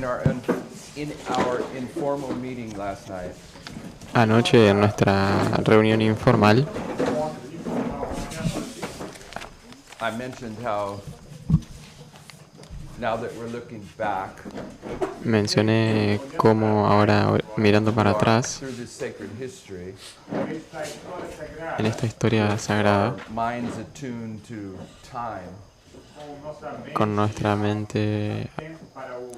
In our informal meeting last night, Anoche en nuestra reunión informal I mentioned how now that we're looking back mencioné cómo ahora mirando para atrás through this sacred history, en esta historia sagrada, our minds attuned to time, con nuestra mente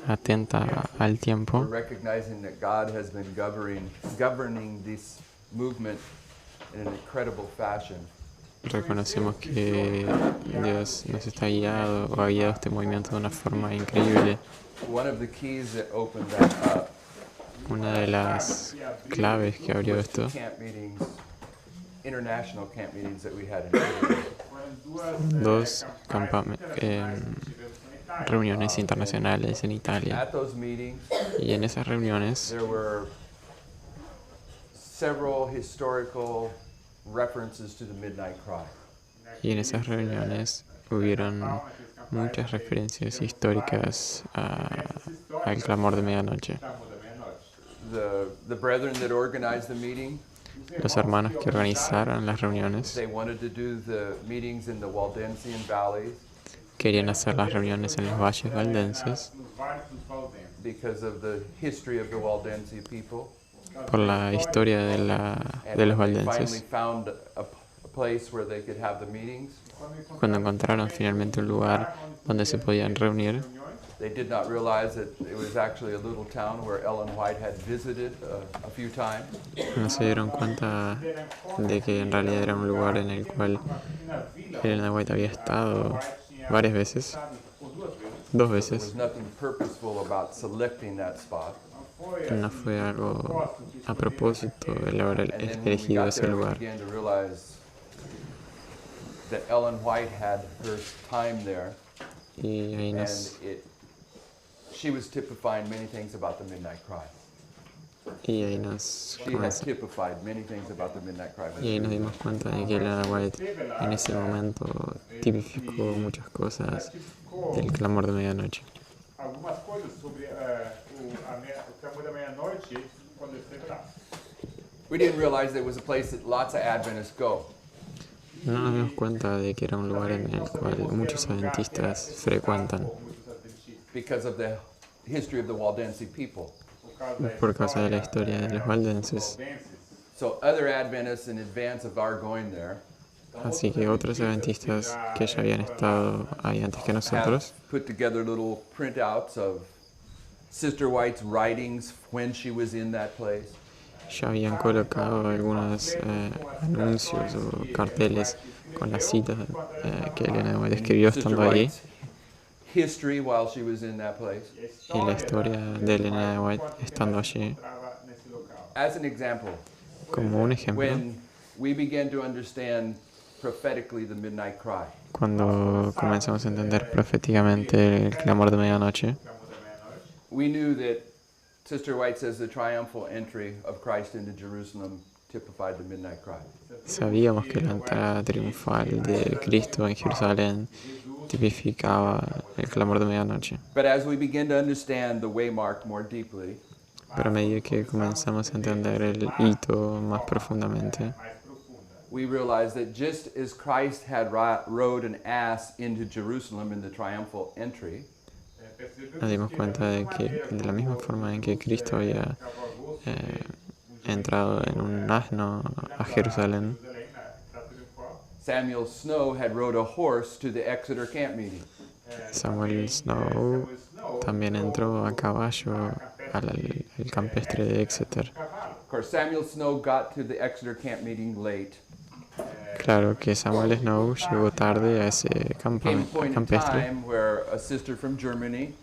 atenta al we're tiempo, recognizing that God has been governing this movement in an incredible fashion. reconocemos que Dios nos está guiado o ha guiado este movimiento de una forma increíble. One of the keys that opened that up Una de las claves que abrió was esto, camp meetings, international camp meetings that we had in Italy. dos reuniones internacionales en Italia. At those meetings, Y en esas reuniones there were several historical references to the Midnight Cry. Y en esas reuniones hubieron muchas referencias históricas al clamor de medianoche. The brethren that organized the meeting, Los hermanos que organizaron las reuniones they wanted to do the meetings in the Waldensian valleys querían hacer las reuniones en los valles valdenses because of the history of the Waldense people. por la historia de los When they finally valdenses. found a place where they could have the meetings, Cuando encontraron finalmente un lugar donde se podían reunir, they did not realize that it was actually a little town where Ellen White had visited a few times. no se dieron cuenta de que en realidad era un lugar en el cual Elena White había estado varias veces, 2 There veces. was nothing purposeful about selecting that spot. No fue algo a propósito el haber And then when we elegido got ese there, we lugar. began to realize that Ellen White had her time there, Y ahí and she was typifying many things about the Midnight Cry. She had typified many things about the Midnight Cry. Y ahí nos dimos cuenta de que Elena White en ese momento tipificó muchas cosas del clamor de medianoche. Algumas coisas sobre o clamor da meia-noite quando eu esteve lá. We didn't realize there was a place that lots of Adventists go. No nos dimos cuenta de que era un lugar en el cual muchos adventistas frecuentan Because of the history of the Waldense people. por causa de la historia de los valdenses. So other Adventists in advance of our going there Así que otros adventistas que ya habían estado ahí antes que have nosotros put together little printouts of Sister White's writings when she was in that place. ya habían colocado algunos anuncios o carteles con las citas que Elena White escribió Sister estando ahí White's history while she was in that place. y la historia de Elena White estando allí. As an example, Como un ejemplo, when we began to understand prophetically the Midnight Cry, cuando comenzamos a entender proféticamente el clamor de medianoche, we knew that Sister White says the triumphal entry of Christ into Jerusalem typified the Midnight Cry. sabíamos que la entrada triunfal de Cristo en Jerusalén tipificaba el clamor de medianoche. But as we begin to understand the waymark more deeply, Pero a medida que comenzamos a entender el hito más profundamente, we realize that just as Christ had rode an ass into Jerusalem in the triumphal entry, nos dimos cuenta de que de la misma forma en que Cristo había entrado en un asno a Jerusalén, Samuel Snow had rode a horse to the Exeter camp meeting. Samuel Snow también entró a caballo al campestre de Exeter. Of course, Samuel Snow got to the Exeter camp meeting late. Claro que Samuel Snow llegó tarde a ese Came a point in campestre time where a sister from Germany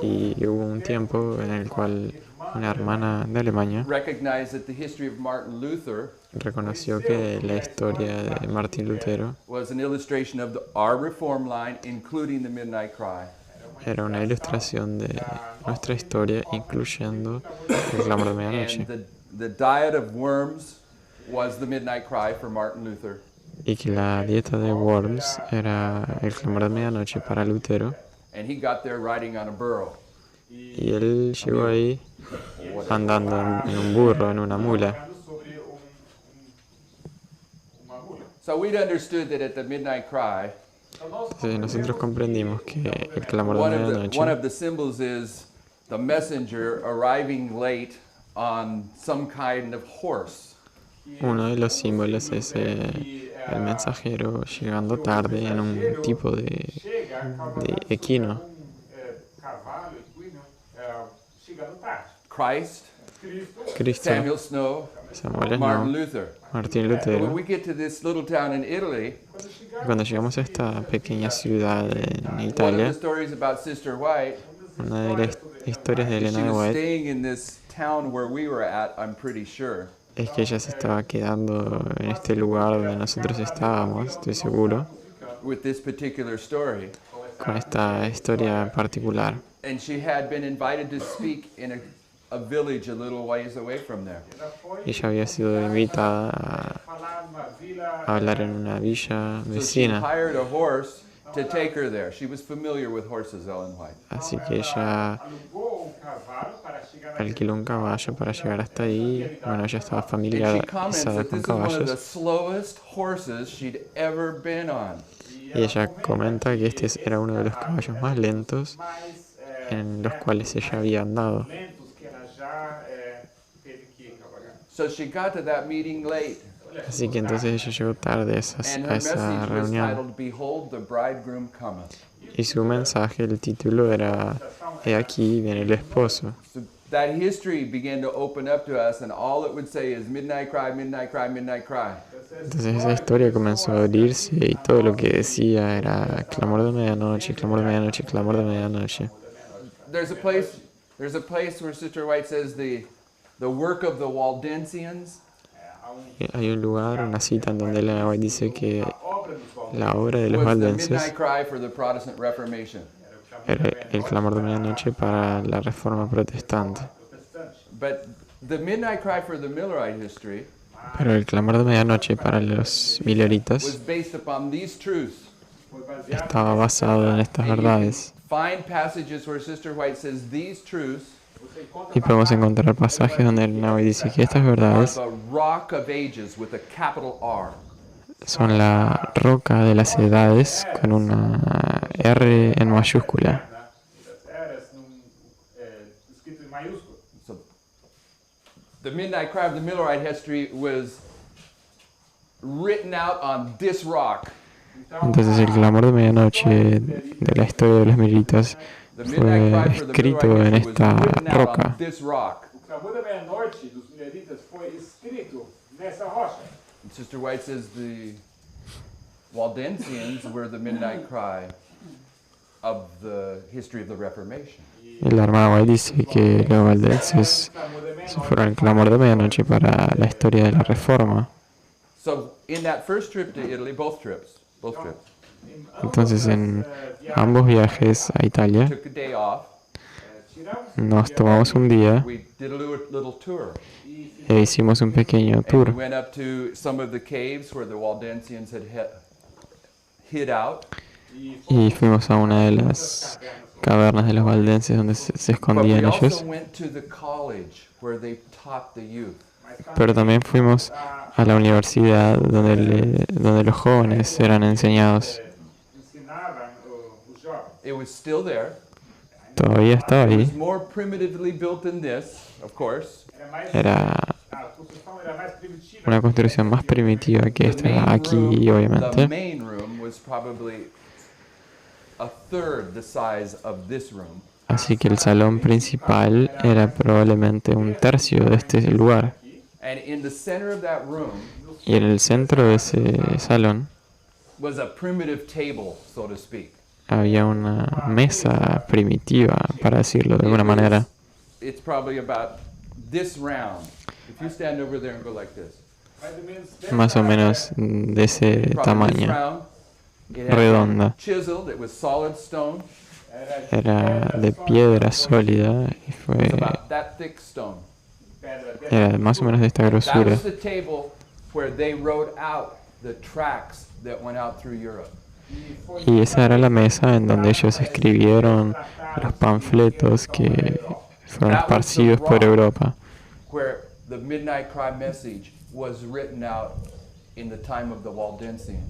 y hubo un tiempo en el cual una hermana de Alemania recognized that the history of Martin Luther reconoció que la historia de Martín Lutero was an illustration of our reform line, including the Midnight Cry. era una ilustración de nuestra historia, incluyendo el clamor de medianoche, And the diet of worms was the Midnight Cry for Martin Luther. y que la dieta de Worms era el clamor de medianoche para Lutero, And he got there riding on a burro. Y él llegó ahí andando en un burro, en una mula. cavalgando sobre uma mula. So we'd understood that at the midnight cry, Então nós Entonces nosotros comprendimos que el clamor de one medianoche, of the symbols is the messenger arriving late on some kind of horse. uno de los símbolos es el mensajero llegando tarde en un tipo de chega cavalgando equino. sobre cavalo equino, chegando tarde. Christ, Cristo, Cristo, Samuel Snow, Samuel Martin Snow, Luther. Martín When Lutero. we get to this little town in Italy, Y cuando llegamos a esta pequeña ciudad en one of the Italia, stories about Sister White, una de las historias de she Elena de was White staying in this town where we were at, I'm pretty sure. es que ella se estaba quedando en este lugar donde nosotros estábamos, estoy seguro, With this particular story. con esta historia particular. And she had been invited to speak in a village a little ways away from there. Ella había sido invitada falar numa vila, a hablar en una villa So she vecina, hired a horse to take her there. She was familiar with horses, Ellen White. así que ella alugou cavalo para chegar alquiló un caballo para llegar hasta ahí. Bueno, ella estaba And she familiarizada comments that con this is one of the caballos. slowest horses she'd ever been on. Y ella comenta que este era uno de los caballos más lentos mais en los cuales ella había andado. lentos que ela já teve que cavalgar. So she got to that meeting late, Así que entonces ella llegó tarde a and a her esa message was reunión. titled, "Behold, the bridegroom cometh." Y su mensaje, el título era He aquí viene el esposo. So that history began to open up to us, and all it would say is midnight cry, midnight cry, midnight cry. Entonces esa historia comenzó a abrirse y todo lo que decía era clamor de medianoche, clamor de medianoche, clamor de medianoche. There's a place where Sister White says the work of the Waldensians Y hay un lugar, una cita en donde Elena White dice que Obra dos valores la obra de los was the valdenses midnight cry for the Protestant Reformation. era el clamor de medianoche para la reforma protestante. protestante. But the midnight cry for the Millerite history Pero el clamor de medianoche para los was milleritas based upon these truths. Foi baseado estaba basado en estas And you verdades. can find passages where Sister White says these truths você encontra Y podemos encontrar pasajes donde Elena White dice que estas are verdades the rock of ages with a capital R. son la roca de las edades con una R en mayúscula. das eras escrito em maiúsculo. So the midnight cry of the Millerite history was written out on this rock. Entonces el clamor de medianoche de la historia de los milleritas The fue midnight cry for the escrito Millerite en history was esta written out roca. on this rock. O clamor da meia-noite dos mileritas foi escrito nessa rocha. And Sister White says the Waldensians were the midnight cry of the history of the Reformation. Y la hermana White dice que los valdenses fueron el clamor de medianoche para la historia de la reforma. So in that first trip to Italy, both trips, Entonces en ambos viajes a Italia took a day off. Tiramos nos tomamos un día We did a little tour. e hicimos un pequeño And we tour. went up to some of the caves where the Waldensians had hid out. Y fuimos a una de las cavernas de los valdenses donde se But we escondían also ellos. went to the college where they taught the youth. Pero también fuimos a la universidad donde los jóvenes eran enseñados. ensinavam os jovens. It was still there. Todavía estaba It ahí. was more primitively built than this, of course. Era A construção era mais primitiva. una construcción más primitiva que esta aquí, the obviamente. main room was probably a third the size of this room. Así que el salón principal era probablemente un tercio de este lugar. And in the center of that room Y en el centro de ese salón was a primitive table, so to speak. había una mesa primitiva, para decirlo de alguna manera. It's probably about this round. If you stand over there and go like this. Mais ou menos Más o menos de ese Probably this tamaño, round. It had redonda. chiseled, it was solid stone. Era de piedra sólida y It was fue about that thick stone. era más o menos de esta That grosura. was the table where they wrote out the tracks that went out through Europe. Y esa era la mesa en donde ellos escribieron los panfletos que fueron esparcidos por Europa. Where the Midnight Cry message was written out in the time of the Waldensian.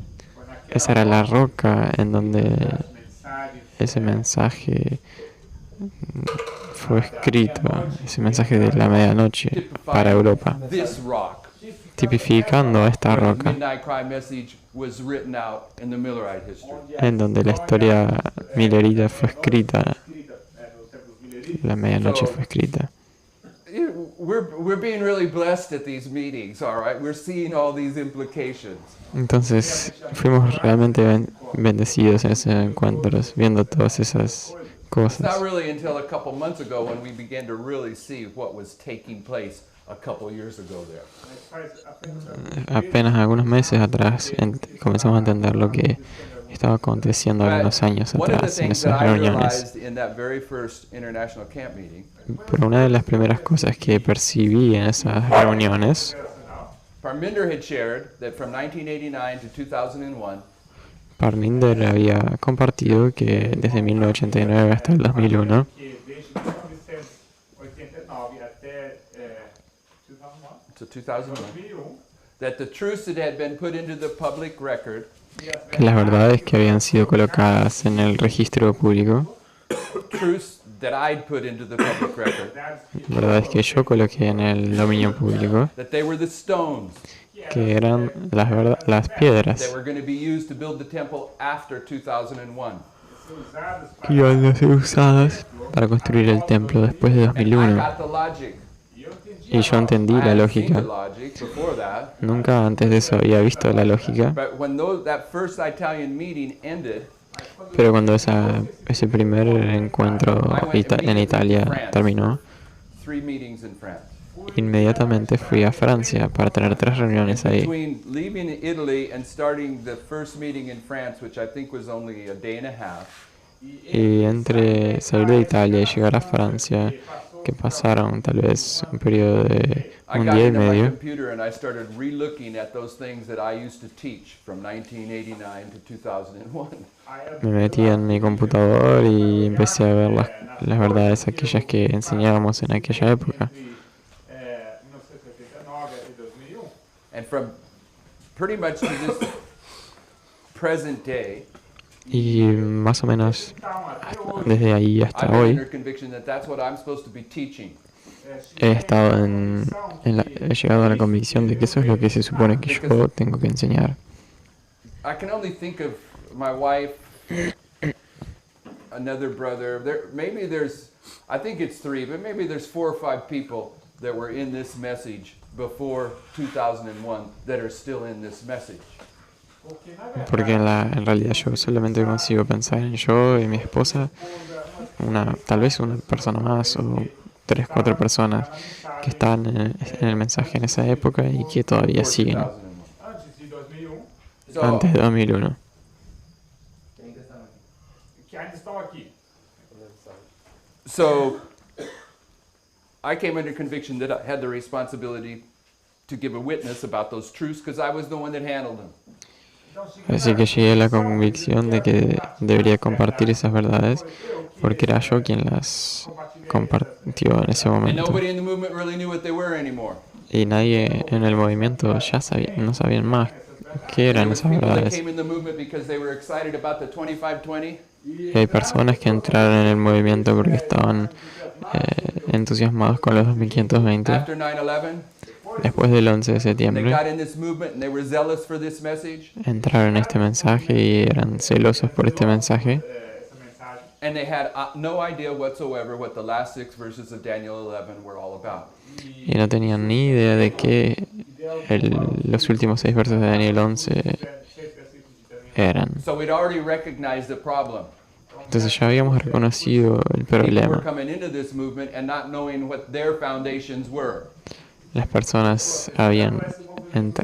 Esa era la roca en donde ese mensaje fue escrito, ese mensaje de la medianoche para Europa, This rock. tipificando a esta Where the roca, Midnight Cry message was written out in the Millerite history. en donde la historia millerita fue escrita, la medianoche fue escrita. We're being really blessed at these meetings, all right? We're seeing all these implications. Entonces fuimos realmente bendecidos en esos encuentros, viendo todas esas It's cosas. not really until a couple months ago when we began to really see what was taking place a couple years ago there. Apenas algunos meses atrás comenzamos a entender lo que estaba aconteciendo algunos años One of the atrás en things esas that I reuniones. realized in that very first international camp meeting, Pero una de las primeras cosas que percibí en esas reuniones, Parminder had shared that from 1989 to 2001, Parminder había compartido que desde 1989 hasta el 2001, to 2001, that the truths that had been put into the public record que las verdades que habían sido colocadas en el registro público, truths that I'd put into the public record, verdades que yo coloqué en el dominio público, that they were the stones que eran las that piedras were going to be used to build the temple after 2001. que iban a ser usadas para construir el templo después de I 2001. got the logic. Y yo entendí I la hadn't seen the lógica. logic before that. Nunca antes de eso había visto la lógica, But when that first Italian meeting ended, pero cuando ese primer encuentro en Italia terminó, 3 meetings in France. inmediatamente fui a Francia para tener 3 reuniones ahí. Between leaving Italy and starting the first meeting in France, which I think was only a day and a half, Y entre salir de Italia y llegar a Francia, que pasaron tal vez un periodo de I un got día y into my medio, computer and I started re-looking at those things that I used to teach from 1989 to 2001. me metí en mi computador y empecé a ver las verdades aquellas que enseñábamos en aquella época. And from pretty much to this present day, Y más o menos desde ahí hasta I'm hoy under conviction that that's what I'm supposed to be teaching. he llegado a la convicción de que eso es lo que se supone que yo tengo que enseñar. I can only think of my wife, another brother. I think it's 3, but maybe there's 4 or 5 people that were in this message before 2001 that are still in this message. Porque en realidad yo solamente consigo pensar en yo y mi esposa, tal vez una persona más o 3, 4 personas que estaban en el mensaje en esa época y que todavía Before siguen 2001. So, antes de 2001. Que ainda estão aqui. so I came under conviction that I had the responsibility to give a witness about those truths because I was the one that handled them. Así que llegué a la convicción de que debería compartir esas verdades porque era yo quien las compartió en ese And momento. nobody in the movement really knew what they were anymore. Y nadie en el movimiento no sabían más qué eran There esas was people that verdades. came in the movement because they were excited about the 2520. Y hay personas que entraron en el movimiento porque estaban entusiasmados con los 2520 After 9/11, después del 11 de they septiembre. got in this movement and they were zealous for this message, Entraron en este mensaje y eran celosos por este mensaje Essa mensagem. and they had no idea whatsoever what the last 6 verses of Daniel 11 were all about. y no tenían ni idea de qué los últimos 6 versos de Daniel 11 6 versículos de Daniel. eran. So we'd already recognized the problem. Entonces ya habíamos reconocido el People were problema. coming into this movement and not knowing what their foundations were. Las personas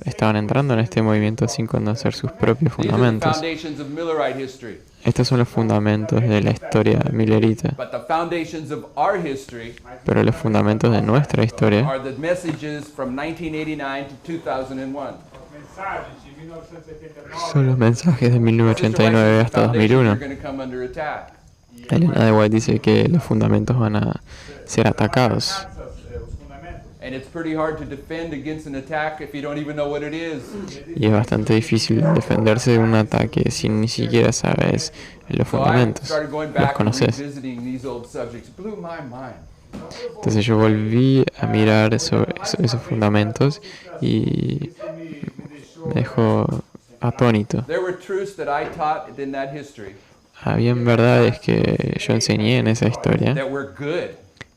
estaban entrando en este movimiento sin conocer sus propios These are the fundamentos. foundations of Millerite history. Estos son los fundamentos de la historia millerita, But the foundations of our history pero los fundamentos de nuestra historia are the messages from 1989 to 2001. mensagens de 1979. Son los mensajes de Sister White 1989 says the hasta foundations are 2001. going to come under attack. Elena de White dice que los fundamentos van a ser atacados. Os fundamentos. And it's pretty hard to defend against an attack if you don't even know what it is. Y es bastante difícil defenderse de un ataque si ni siquiera sabes los So I fundamentos, started going los back and conoces. revisiting these old subjects. It blew my mind. Entonces yo volví a mirar sobre esos fundamentos y me dejó atónito. There were truths that I taught in that history Habían verdades que yo enseñé en esa historia that were good.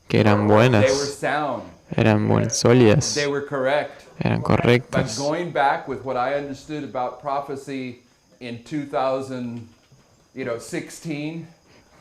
que eran They were buenas, sound. eran sólidas, They were correct. eran But correctas. going back with what I understood about prophecy in 2016,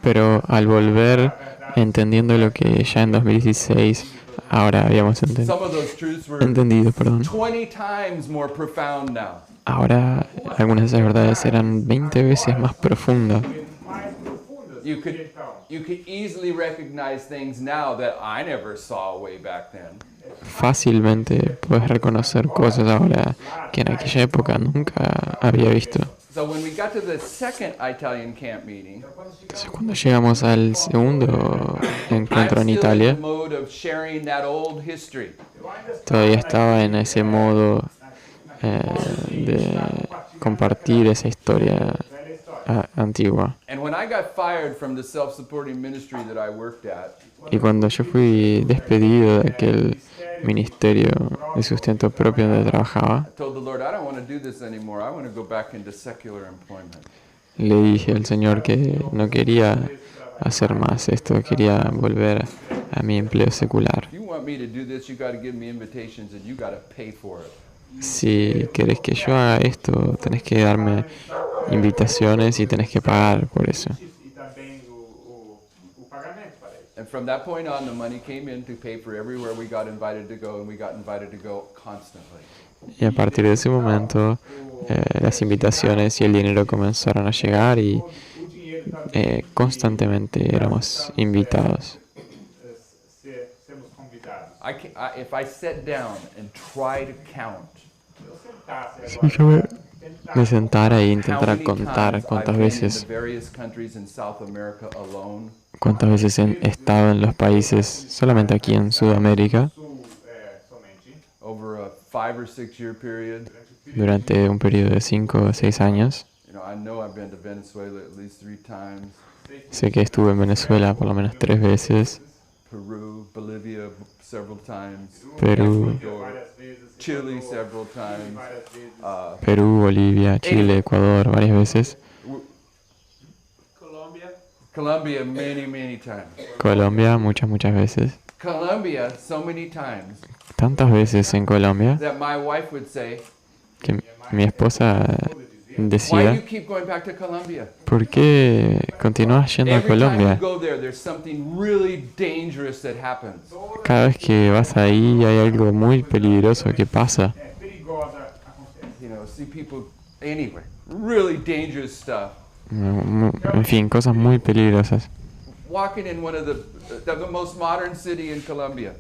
Pero al volver, entendiendo lo que ya en 2016 ahora habíamos some of those truths were entendido, perdón. 20 times more profound now. Ahora algunas de esas verdades eran 20 veces más profundas. Mais profundas You do could, que então. you could easily recognize things now that I never saw way back then. Fácilmente puedes reconocer cosas ahora que en aquella época nunca había visto. So when we got to the second Italian camp meeting, Entonces cuando llegamos al segundo encuentro I'm en still in Italia, the mode of sharing that old history. todavía estaba en ese modo de compartir esa historia antigua. And when I got fired from the self-supporting ministry that I worked at, Y cuando yo fui despedido de aquel ministerio de sustento propio donde trabajaba, I told the Lord, I don't want to do this anymore. I want to go back into secular employment. le dije al Señor que no quería hacer más esto, quería volver a mi empleo secular. If you want me to do this, you got to give me invitations and you got to pay for it. Si querés que yo haga esto, tenés que darme invitaciones y tenés que pagar por eso. E também o pagamento para isso. And from that point on, the money came in to pay for everywhere we got invited to go, and we got invited to go constantly. Y a partir de ese momento, las invitaciones y el dinero comenzaron a llegar y O dinheiro também. constantemente éramos invitados. Sermos convidados. If I sat down and try to count Eu sentasse Si agora. yo me sentara e how intentara many contar times I've cuántas been in veces, the various countries in South America alone, he estado en los países solamente aquí en Sudamérica Sul somente. over a 5 or 6 year period. durante un periodo de 5 o 6 años. I know I've been to Venezuela at least 3 times, Sé que estuve en Venezuela por lo menos 3 veces, Peru, Bolivia several times, Perú, Ecuador, Várias vezes. Chile several times, Várias vezes. Perú, Bolivia, Chile, Ecuador, varias veces. Colômbia. Colombia many times. Colombia, muchas veces. Colombia so many times Tantas veces en Colombia that my wife would say, que mi esposa why do decía, you keep going back to Colombia? ¿por qué continúas yendo a Every time you Colombia? go there, there's something really dangerous that happens. Cada vez que vas ahí hay algo muy peligroso que pasa. Perigosa acontece. You know, see people, anyway, really dangerous stuff. En fin, cosas muy peligrosas. Walking in one of the most modern city in Colombia,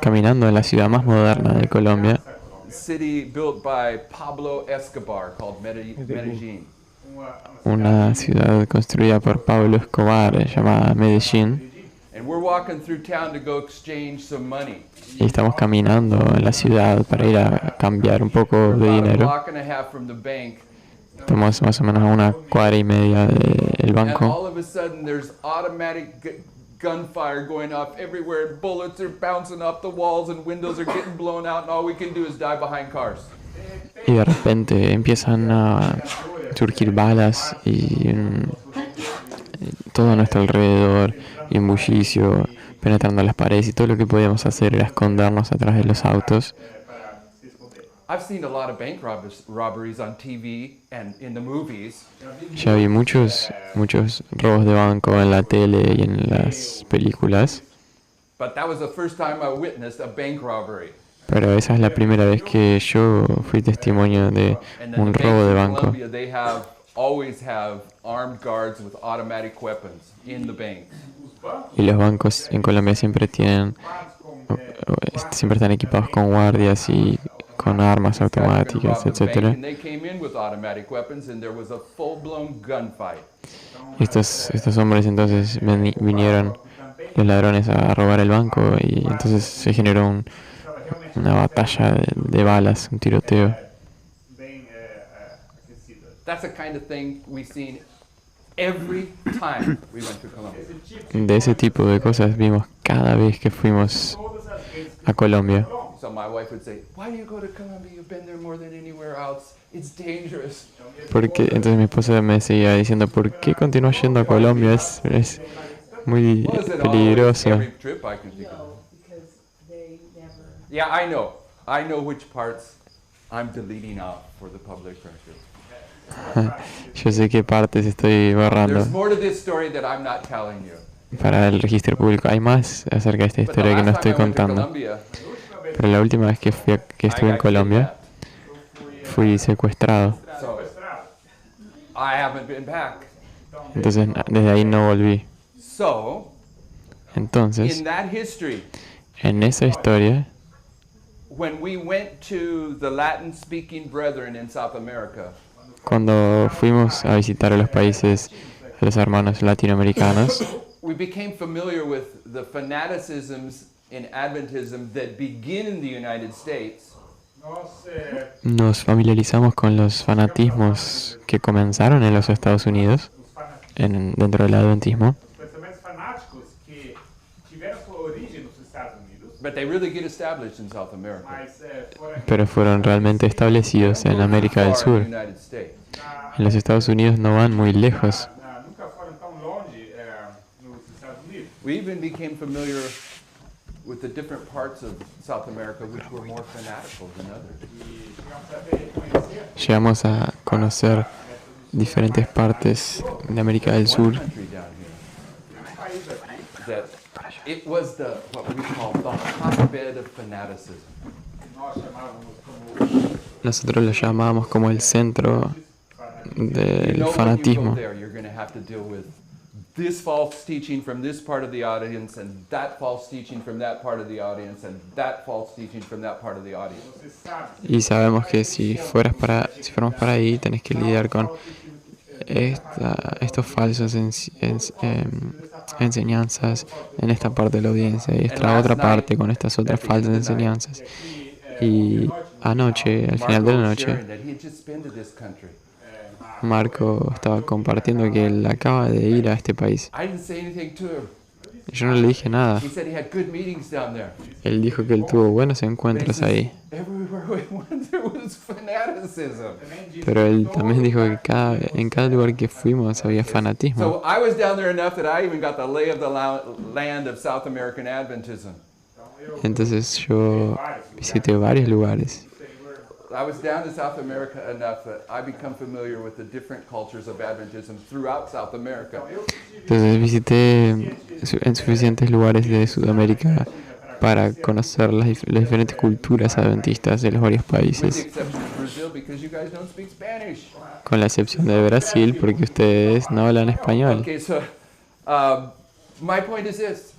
Caminando en la ciudad más moderna de Colombia, city built by Pablo Escobar called Medellin. una ciudad construida por Pablo Escobar llamada Medellín, And we're walking through town to go exchange some money. y estamos caminando en la ciudad para ir a cambiar un poco de About a dinero. block and a half from the bank, Estamos más o menos a una cuadra y media del and banco. all of a sudden there's automatic gunfire going off everywhere, and bullets are bouncing off the walls, and windows are getting blown out, and all we can do is die behind cars. Y de repente empiezan a surgir balas y todo a nuestro alrededor, y un bullicio penetrando las paredes, y todo lo que podíamos hacer era escondernos atrás de los autos. Para se esconder. I've seen a lot of bank robberies on TV and in the movies, Ya vi muchos robos de banco en la tele y en las películas, but that was the first time I witnessed a bank robbery. pero esa es la primera vez que yo fui testimonio de And then un the robo de banks in banco. Colombia, they always have armed guards with automatic weapons in the bank. Y los bancos en Colombia siempre están equipados con guardias y con armas These guys were gonna automáticas, rob the bank, etcétera. and they came in with automatic weapons, and there was a full-blown gunfight. Estos hombres entonces vinieron, los ladrones, a robar el banco y entonces se generó una batalla de balas, un tiroteo. bem aquecida. That's the kind of thing we've seen every time we went to Colombia. De ese tipo de cosas vimos cada vez que fuimos Todas as vezes a Colombia. So my wife would say, "Why do you go to Colombia? You've been there more than anywhere else. It's dangerous." Porque entonces mi esposa me seguía diciendo, ¿por qué continúas yendo a Colombia? Es muy Was it always peligroso. every trip I can think of? No, because they never. Yeah, I know. I know which parts I'm deleting out for the public record. Yo sé qué partes estoy borrando There's more to this story that I'm not telling you. para el registro público. Hay más acerca de esta But the historia que no last estoy time I went to contando. Colombia, Pero la última vez que I estuve en got Colombia, kidnapped. fui secuestrado. So I haven't been back. Entonces desde ahí no volví. So Entonces, in that history, en esa historia, when we went to the Latin-speaking brethren in South America, cuando fuimos a visitar a los países de los hermanos latinoamericanos, we became familiar with the fanaticisms in Adventism that begin in the United States nós nos familiarizamos con los fanatismos que comenzaron en los Estados Unidos, dentro del adventismo, os pensamentos fanáticos que tiveram sua origem nos Estados Unidos, but they really get established in South America. mas foram pero fueron realmente establecidos en América del Far in Sur. the United States. En los Estados Unidos no van muy lejos. nunca foram tão longe nos Estados Unidos. We even became familiar with the different parts of South America which were more fanatical than others. E chegamos a ver reconhecer Llegamos a conocer diferentes partes de América del Sur, One country down here país aqui that it was the what we call the hotbed of fanaticism. que nós chamávamos como nosotros lo llamábamos como el centro You del know, when you go fanatismo. there, you're going to have to deal with this false teaching from this part of the audience, and that false teaching from that part of the audience, and that false teaching from that part of the audience. você sabe. Y sabemos que si fuéramos para ahí, tenés que lidiar con estos falsos enseñanzas en esta parte de la audiencia y esta otra parte con estas otras falsas enseñanzas. Y anoche, al final de la Marco noche, sharing that he had just been to this country. Marco estaba compartiendo que él acaba de ir a este país. I didn't say anything to him. Yo no le dije nada. He said he had good meetings down there. Él dijo que él tuvo buenos encuentros ahí. Everywhere we went, there was fanaticism. Pero él también dijo que en cada lugar que fuimos había fanatismo. So I was down there enough that I even got the lay of the land of South American Adventism. Entonces yo visité varios lugares. I was down to South America enough that I become familiar with the different cultures of Adventism throughout South America. Entonces visité en suficientes lugares de Sudamérica para conocer las diferentes culturas adventistas de los varios With the países, exception of Brazil because you guys don't speak Spanish. con la excepción de Brasil porque ustedes no hablan español. Okay, so my point is this.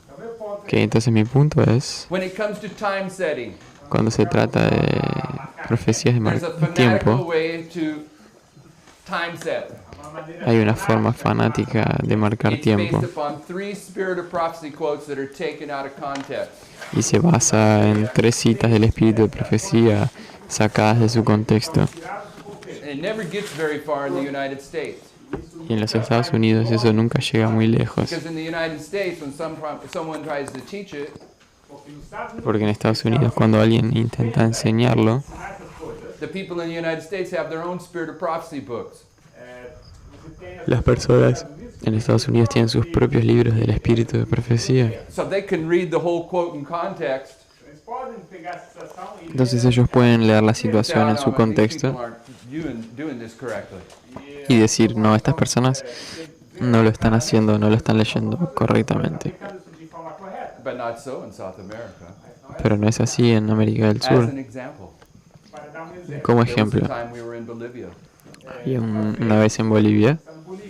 Que entonces mi punto es, When it comes to time setting, cuando se trata de profecías de there's a fanatical tiempo, way to time set. hay una forma fanática de marcar It's tiempo based upon 3 spirit of prophecy quotes that are taken out of context. y se basa en 3 citas del espíritu de profecía sacadas de su contexto. And it never gets very far in the United States. Y en los Estados Unidos eso nunca llega muy lejos, Because in the United States, when someone tries to teach it, porque en Estados Unidos cuando alguien intenta enseñarlo, the people in the United States have their own spirit of prophecy books. las personas en Estados Unidos tienen sus propios libros del espíritu de profecía. So they can read the whole quote in context. Eles podem pegar essa citação e Entonces ellos pueden leer la situación en "No, su these contexto people aren't doing this correctly." y decir, no, estas personas no lo están haciendo, no lo están leyendo correctamente. aplicando isso de forma correta. But not so in South America. Pero no es así en América del As Sur. an example, Para dar exemplo, Como there was a ejemplo, time we were in Bolivia, había una vez en Bolivia,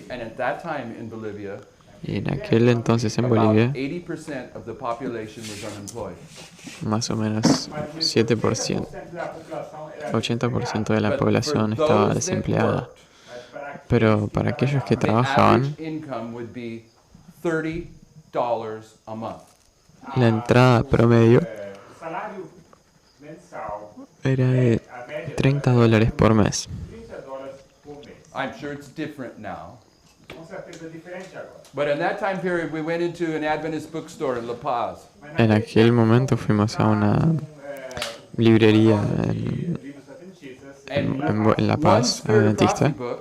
and at that time in Bolivia, y en aquel entonces en about Bolivia, 80% of the population was unemployed. más o menos 7%. 100% da população 80% de la But población for estaba those that desempleada. worked, Pero para aquellos que the trabajaban, average income would be $30 a month. la entrada promedio O salário mensal, era de a média $30 por mes. $30 por mês. I'm sure it's different now. Com certeza é diferente agora. But in that time period, we went into an Adventist bookstore in La Paz. En aquel momento fuimos a una librería en, Livros adventistas. en La One Paz, Spirit of Prophecy adventista, book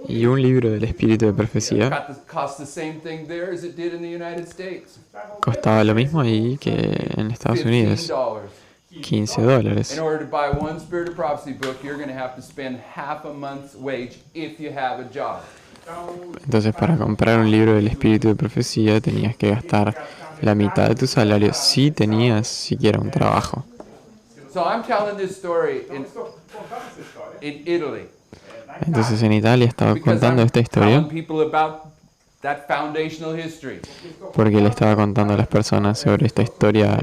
y un libro del Espíritu de Profecía cost the same thing there as it did in the United States. costaba lo mismo ahí que en Estados Unidos, $15. $15. In order to buy one Spirit of Prophecy book, you're going to have to spend half a month's wage if you have a job. Entonces, para comprar un libro del Espíritu de Profecía tenías que gastar la mitad de tu salario si tenías siquiera un trabajo. So I'm telling this story Estou contando essa história. in Italy Entonces, en Italia estaba because contando I'm esta telling historia people about that foundational history. porque le estaba contando a las personas sobre esta historia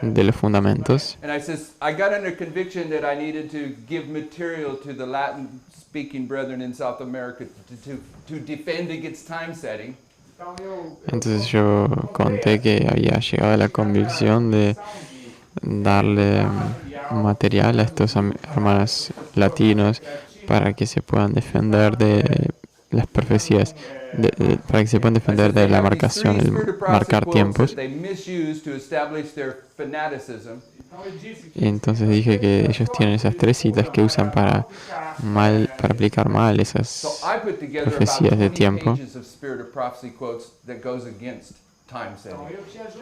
de los fundamentos. And I says, I got under conviction that I needed to give material to the Latin-speaking brethren in South America to defend against time setting. Então eu Entonces yo conté que había llegado a la convicción de darle material a estos hermanos latinos para que se puedan defender de las profecías, para que se puedan defender de la marcación, el marcar tiempos. Y entonces dije que ellos tienen esas 3 citas que usan para aplicar mal esas profecías de tiempo.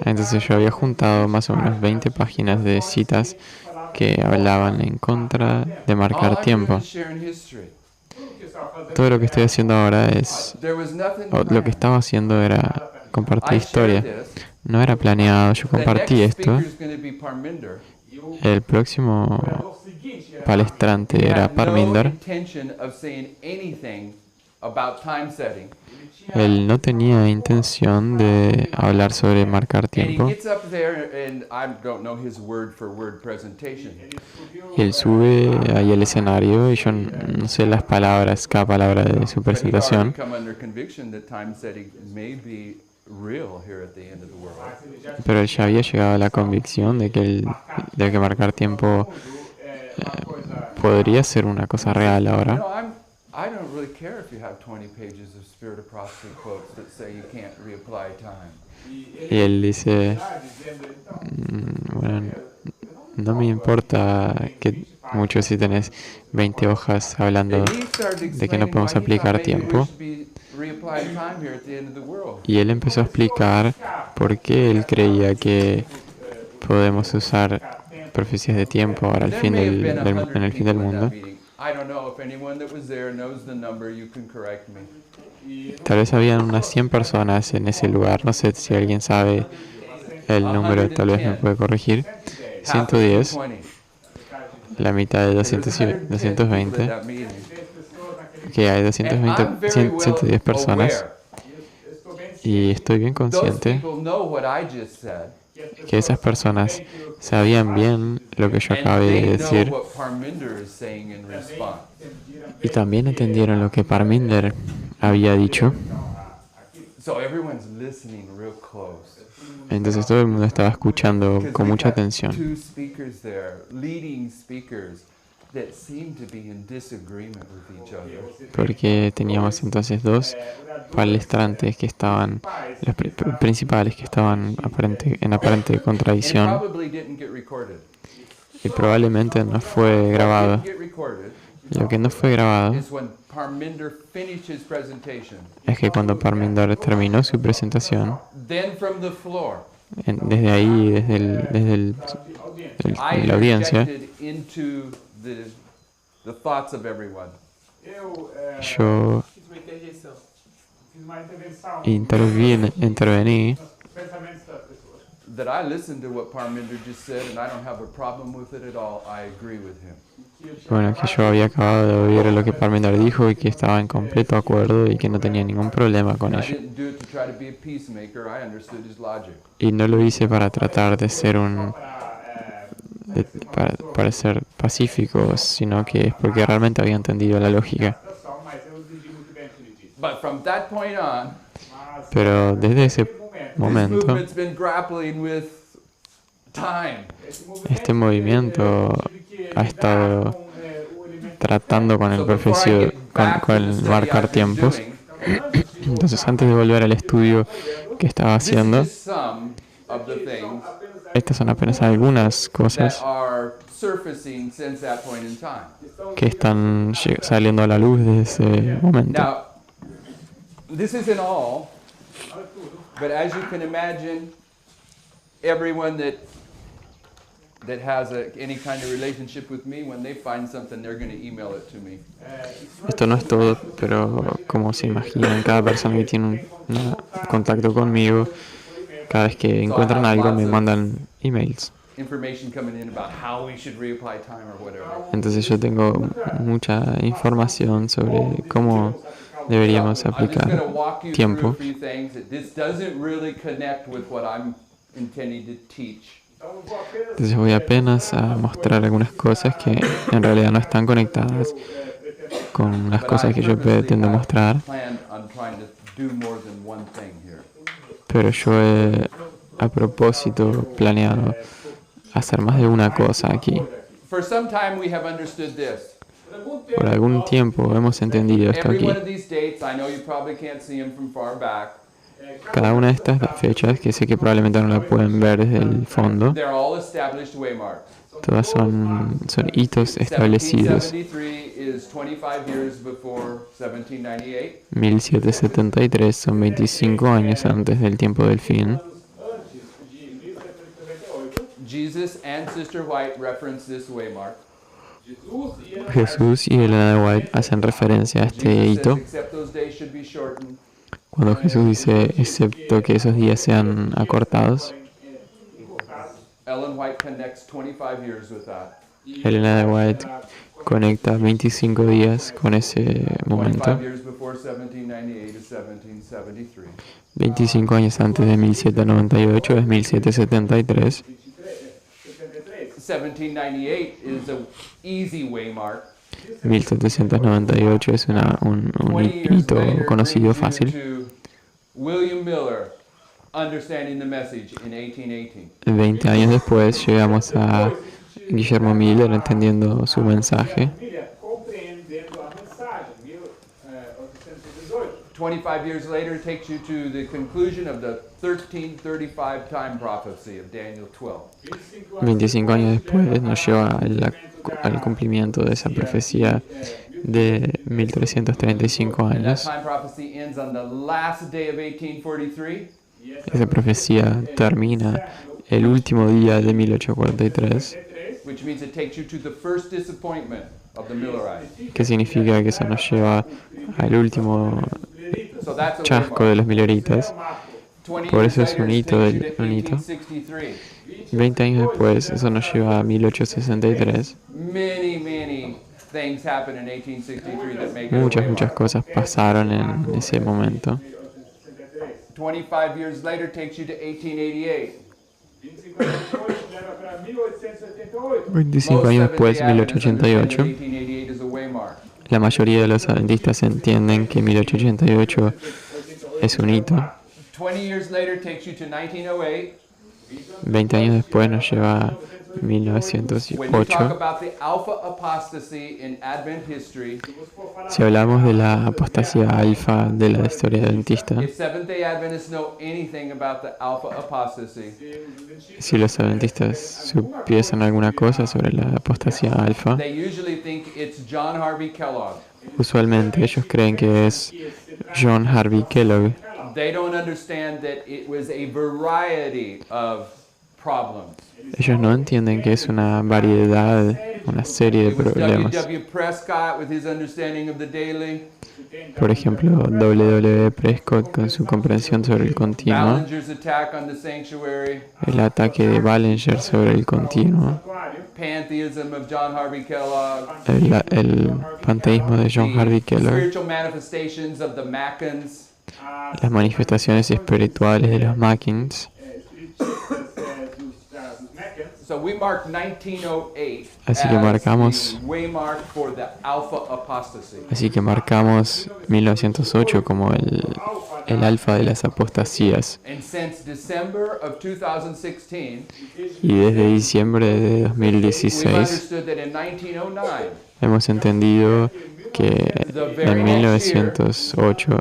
Entonces yo había juntado más o menos 20 páginas de citas que hablaban en contra de marcar tiempo. Todo lo que estoy haciendo ahora o lo que estaba haciendo era compartir historia. No era planeado, yo compartí esto. El próximo palestrante era Parminder. Él no tenía intención de hablar sobre marcar tiempo. Y él sube ahí al escenario y yo no sé las palabras, cada palabra de su presentación. Pero él ya había llegado a la convicción de que marcar tiempo podría ser una cosa real ahora. I don't really care if you have 20 pages of Spirit of Prophecy quotes that say you can't reapply time. Y él dice, bueno, no me importa que mucho si tenés 20 hojas hablando de que no podemos aplicar tiempo. Y él empezó a explicar por qué él creía que podemos usar profecías de tiempo ahora en el fin del mundo. Tal vez habían unas 100 personas en ese lugar. No sé si alguien sabe el número, tal vez me puede corregir. 110, la mitad de 220. Que hay 110 personas. Y estoy bien consciente que esas personas sabían bien lo que yo acabé de decir y también entendieron lo que Parminder había dicho. Entonces todo el mundo estaba escuchando con mucha atención. Porque teníamos entonces 2 palestrantes que estaban, los principales que estaban en aparente contradicción. Y probablemente no fue grabado. Lo que no fue grabado es que cuando Parminder terminó su presentación, desde ahí, desde la audiencia, yo intervení that I listened to what Parminder just said and I don't have a problem with it at all. I agree with him. Bueno, que yo había acabado de oír lo que Parminder dijo y que estaba en completo acuerdo y que no tenía ningún problema con ello. I understood his logic. Y no lo hice para tratar de ser para parecer pacíficos, sino que es porque realmente había entendido la lógica. Mas eu entendi muito bem o que ele disse. But from that point on, Mas Pero desde ese this momento, movement's been grappling with time. este movimiento ha estado tratando con el So before I profecio, get back con to the el study marcar I've been tiempos. doing, Entonces, antes de volver al estudio que estaba this is haciendo, just some of the things estas son apenas algunas that cosas are surfacing since that point in time. que están saliendo a la luz desde ese momento. Now, this isn't all, but as you can imagine, everyone that has any kind of relationship with me, when they find something, they're going to email it to me. Esto no es todo, pero como se imaginan, cada persona que tiene un contacto conmigo, cada vez que encuentran algo me mandan emails. Information coming in about how we should reapply time or whatever. Entonces yo tengo mucha información sobre cómo deberíamos I'm just going to aplicar walk you through a tiempo. few things that this doesn't really connect with what I'm intending to teach. Entonces voy apenas a mostrar algunas cosas que en realidad no están conectadas con las But cosas I que yo purposely pretendo have mostrar, planned on trying to do more than one thing here. pero yo he a propósito planeado hacer más de una cosa aquí. For some time we have understood this. Por algún tiempo hemos entendido esto Every aquí. one of these dates, I know you probably can't see them from far back. Cada una de estas fechas, que sé que probablemente no la pueden ver desde el fondo, They're all established waymarks. todas son hitos establecidos. 1773 is 25 years before 1798. 1773 son 25 años antes del tiempo del fin. Jesus and Sister White reference this waymark. Jesús y Elena de White hacen referencia a este Jesus hito says, except those days should be shortened. cuando Jesús dice, excepto que esos días sean acortados. Ellen White connects 25 years with that. Elena de White conecta 25 días con ese momento. 25 years before 1798 is 1773. 25 años antes de 1798 es 1773. 1798 is a easy waymark. 1798 es un 20 years hito later conocido brings you fácil. to William Miller, Understanding the Message in 1818. 20 años después llegamos a Guillermo Miller entendiendo su mensaje. compreendendo a mensagem, 1818. 25 years later takes you to the conclusion of the 1335 time prophecy of Daniel 12. 25 años después nos lleva al cumplimiento de esa profecía de 1335 And that años. time prophecy ends on the last day of 1843. Esa profecía termina el último día de 1843, Which means it takes you to the first disappointment of the Millerites. que significa que eso nos lleva al último So that's a chasco waymark. de los milleritas. 20 Por years eso es later un it hito takes you del- to un hito. 1863. 20 años después, eso nos lleva a 1863. Many things happened in 1863 that make it a Muchas waymark. cosas pasaron en ese momento. 25 years later takes you to 1888. 25 leva para 1888. 25 Most años después, Seventh-day Adventists understand 1888. that 1888 is a waymark. La mayoría de los adventistas entienden que 1888 es un hito. 20 years later takes you to 1908. 20 años después nos lleva a When you talk 1908. about the alpha apostasy in Advent history, Si hablamos de la apostasía alfa de la historia adventista, if Seventh-day Adventists know anything about the alpha apostasy, si los adventistas supiesen alguna cosa sobre la apostasía alfa, they usually think it's John Harvey Kellogg. usualmente ellos creen que es John Harvey Kellogg. They don't understand that it was a variety of problems. Ellos no entienden que es una variedad, una serie de It was problemas. W. Prescott with his understanding of the daily, Por ejemplo, W. Prescott con su comprensión sobre el continuo, Ballinger's attack on the sanctuary, el ataque de Ballinger sobre el continuo, pantheism of John Harvey Kellogg, el panteísmo de John Harvey the Kellogg, spiritual manifestations of the Mackins, las manifestaciones espirituales de los Mackins, Espiritistas dos Meccans, So we mark 1908 Así que as marcamos- the waymark for the alpha apostasy. Así que marcamos 1908 como el alfa de las apostasías. And since December of 2016, Y desde diciembre de we've 2016 understood that in 1909, hemos entendido que en 1908,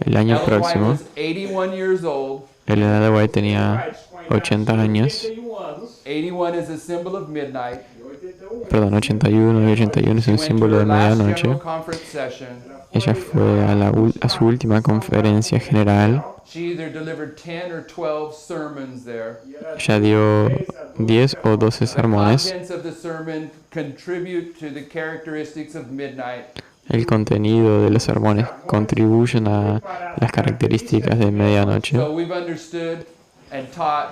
el año Ellen White próximo, was 81 years old. Ellen de White tenía 80 años, 81 is a symbol of midnight. perdón, 81 y 81 es She un went to símbolo de her last medianoche. general conference session. Ella fue a su última conferencia general. She either delivered 10 or 12 sermons there. Ella dio 10 o 12 The sermones. contents of the sermon contribute to the characteristics of midnight. El contenido de los sermones contribuyen a las características de medianoche. So we've understood and taught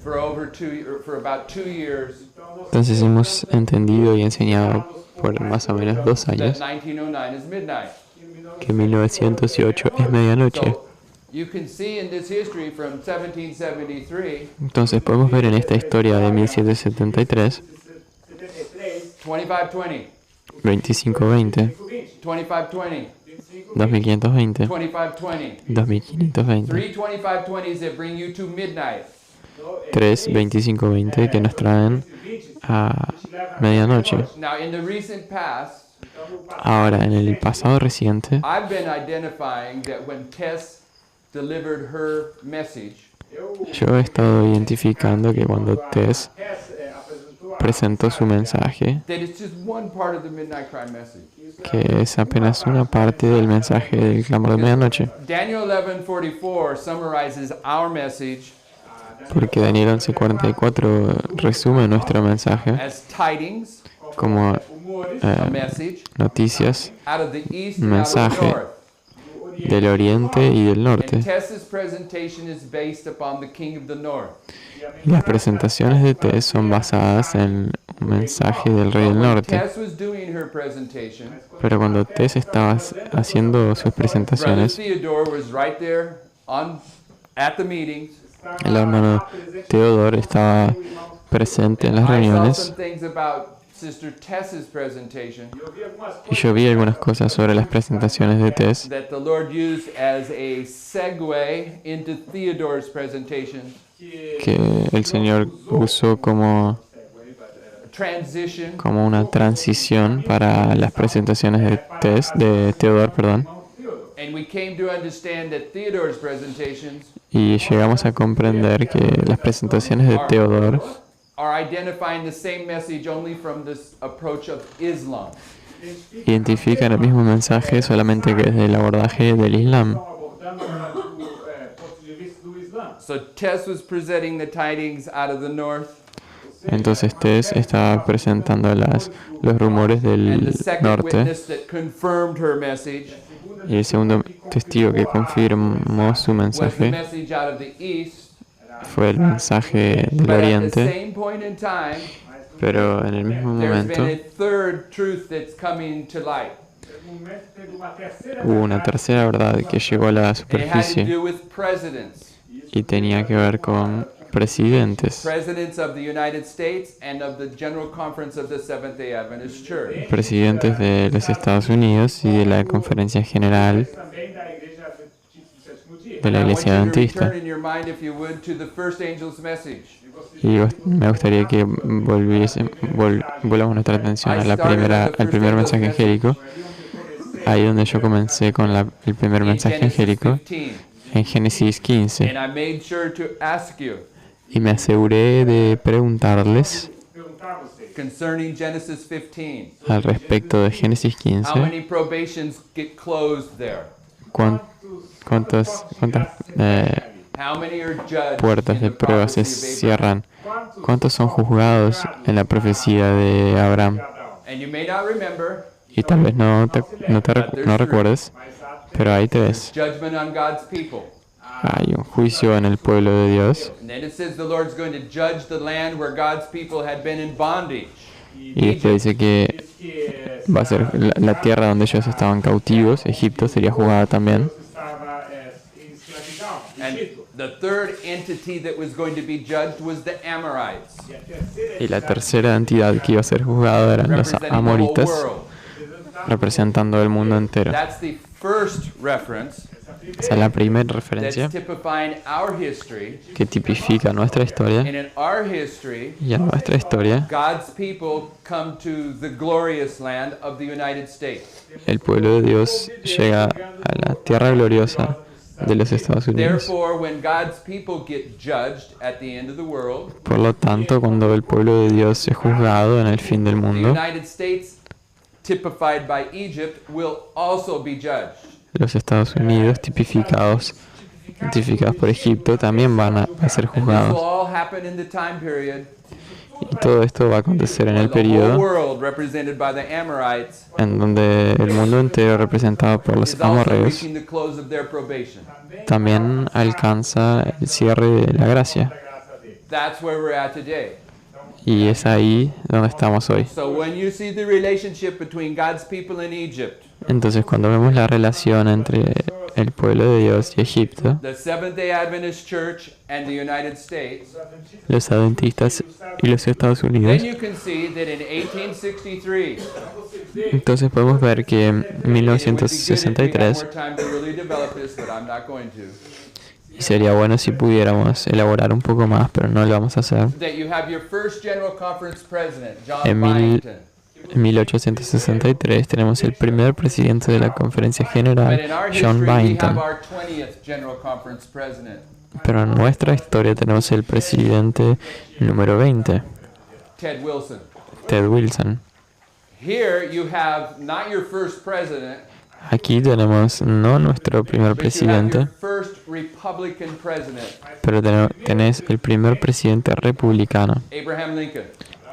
for about 2 years Entonces hemos entendido y enseñado por más o menos 2 that años 1909 is midnight. que 1908 es medianoche. So you can see in this history from 1773, Entonces podemos ver en esta historia de 1773, 2520, 2520, 2520, 2520, 2520. 2520, 3 2520s that bring you to midnight. 3 2520 que nos traen a medianoche. Now, in the recent past, Ahora, en el pasado reciente, I've been identifying that when Tess delivered her message, yo he estado identificando que cuando Tess presentó su mensaje, that it's just one part of the midnight cry message. que es apenas una parte del mensaje del clamor de medianoche, Daniel 11:44 summarizes our message porque Daniel 11:44 resume nuestro mensaje as tidings, como a message noticias out of the east and out of the mensaje north. del oriente y del norte. And Tess's presentation is based upon the king of the north. Y las presentaciones de Tess son basadas en un mensaje del rey del When norte. Tess was doing her presentation, Pero cuando Tess estaba haciendo sus Brother presentaciones, Theodore was right there at the meetings. el hermano Teodoro estaba presente en las I saw reuniones some things about Sister Tess's presentation y yo vi algunas cosas sobre las presentaciones de Tess that the Lord used as a segue into Theodore's presentation, que el Señor usó como transition. una transición para las presentaciones de Tess, de Teodoro, perdón. And we came to understand that Theodore's presentations Y llegamos a comprender que las presentaciones de Teodoro are identifying the same message only from this approach of Islam. identifican el mismo mensaje solamente que desde el abordaje del Islam. So Tess was presenting the tidings out of the north, Entonces Tess estaba presentando los rumores and del the second norte, witness that confirmed her message y el segundo testigo que confirmó su was the mensaje message out of the east. fue el mensaje del But at the oriente, same point in time, pero en el mismo there's been momento a third truth that's coming to light. hubo una tercera verdad que llegó a la And it had to superficie do with presidents. y tenía que ver con presidentes, Presidents of the United States and of the General Conference of the Seventh-day Adventist Church. presidentes de los Estados Unidos y de la Conferencia General de la And I want Iglesia you to Adventista. return in your mind, if you would, to the first angel's message. Y me gustaría que volvamos nuestra atención a al primer mensaje angélico, ahí donde yo comencé con el primer In mensaje Genesis angélico, 15. en Génesis 15. And I made sure to ask you Y me aseguré de preguntarles concerning Genesis 15. al respecto de Génesis How 15, many probations get closed there? cuántas How many are judged puertas in de the prueba se prophecy of Abraham? cierran, cuántos son juzgados en la profecía de Abraham. And you may not remember, Y tal vez no recuerdes, pero hay 3. judgment on God's people. Hay un juicio en el pueblo de Dios. And then it says the Lord's going to judge the land where God's people had been in bondage. Y después dice que va a ser la tierra donde ellos estaban cautivos. Egipto sería juzgada también. And The third entity that was going to be judged was the Amorites, Y la tercera entidad que iba a ser juzgada eran los representing the whole amoritas, world. representando el mundo entero. That's the first reference Esa es la primera that's referencia typifying our history. que tipifica nuestra historia. And in our history, Y en nuestra historia, God's people come to the glorious land of the United States. el pueblo de Dios llega a la tierra gloriosa de los Estados Unidos. Therefore, when God's people get judged at the end of the world, Por lo tanto, cuando el pueblo de Dios es juzgado en el fin del the mundo, United States, typified by Egypt, will also be judged. los Estados Unidos, tipificados por Egipto, también van a ser And this will juzgados. all happen in the time period Y todo esto va a acontecer en where el the whole periodo world, represented by the Amorites, en donde el mundo entero, representado por los is also amorreos, reaching the close of their probation. también alcanza el cierre de la gracia. That's where we're at today. Y es ahí donde estamos hoy. So when you see the relationship between God's people and Egypt, Entonces, cuando vemos la relación entre el pueblo de Dios y Egipto, the Seventh-day Adventist Church and the United States, los adventistas y los Estados Unidos, then you can see that in 1863, entonces podemos ver que en it would be good if we had 1963, more time to really develop this, but I'm not going to, y sería bueno si pudiéramos elaborar un poco más, pero no lo vamos a hacer, that you have your first General Conference president, John En mil- Byington. en 1863 tenemos el primer presidente de la Conferencia But General, in our John history, we have Byington. our 20th General Conference president, Pero en nuestra historia tenemos el presidente número 20, Ted Wilson. Ted Wilson. Here you have not your first president, Aquí tenemos no nuestro primer but you have your presidente, first Republican president, pero tenés el primer presidente republicano, Abraham Lincoln.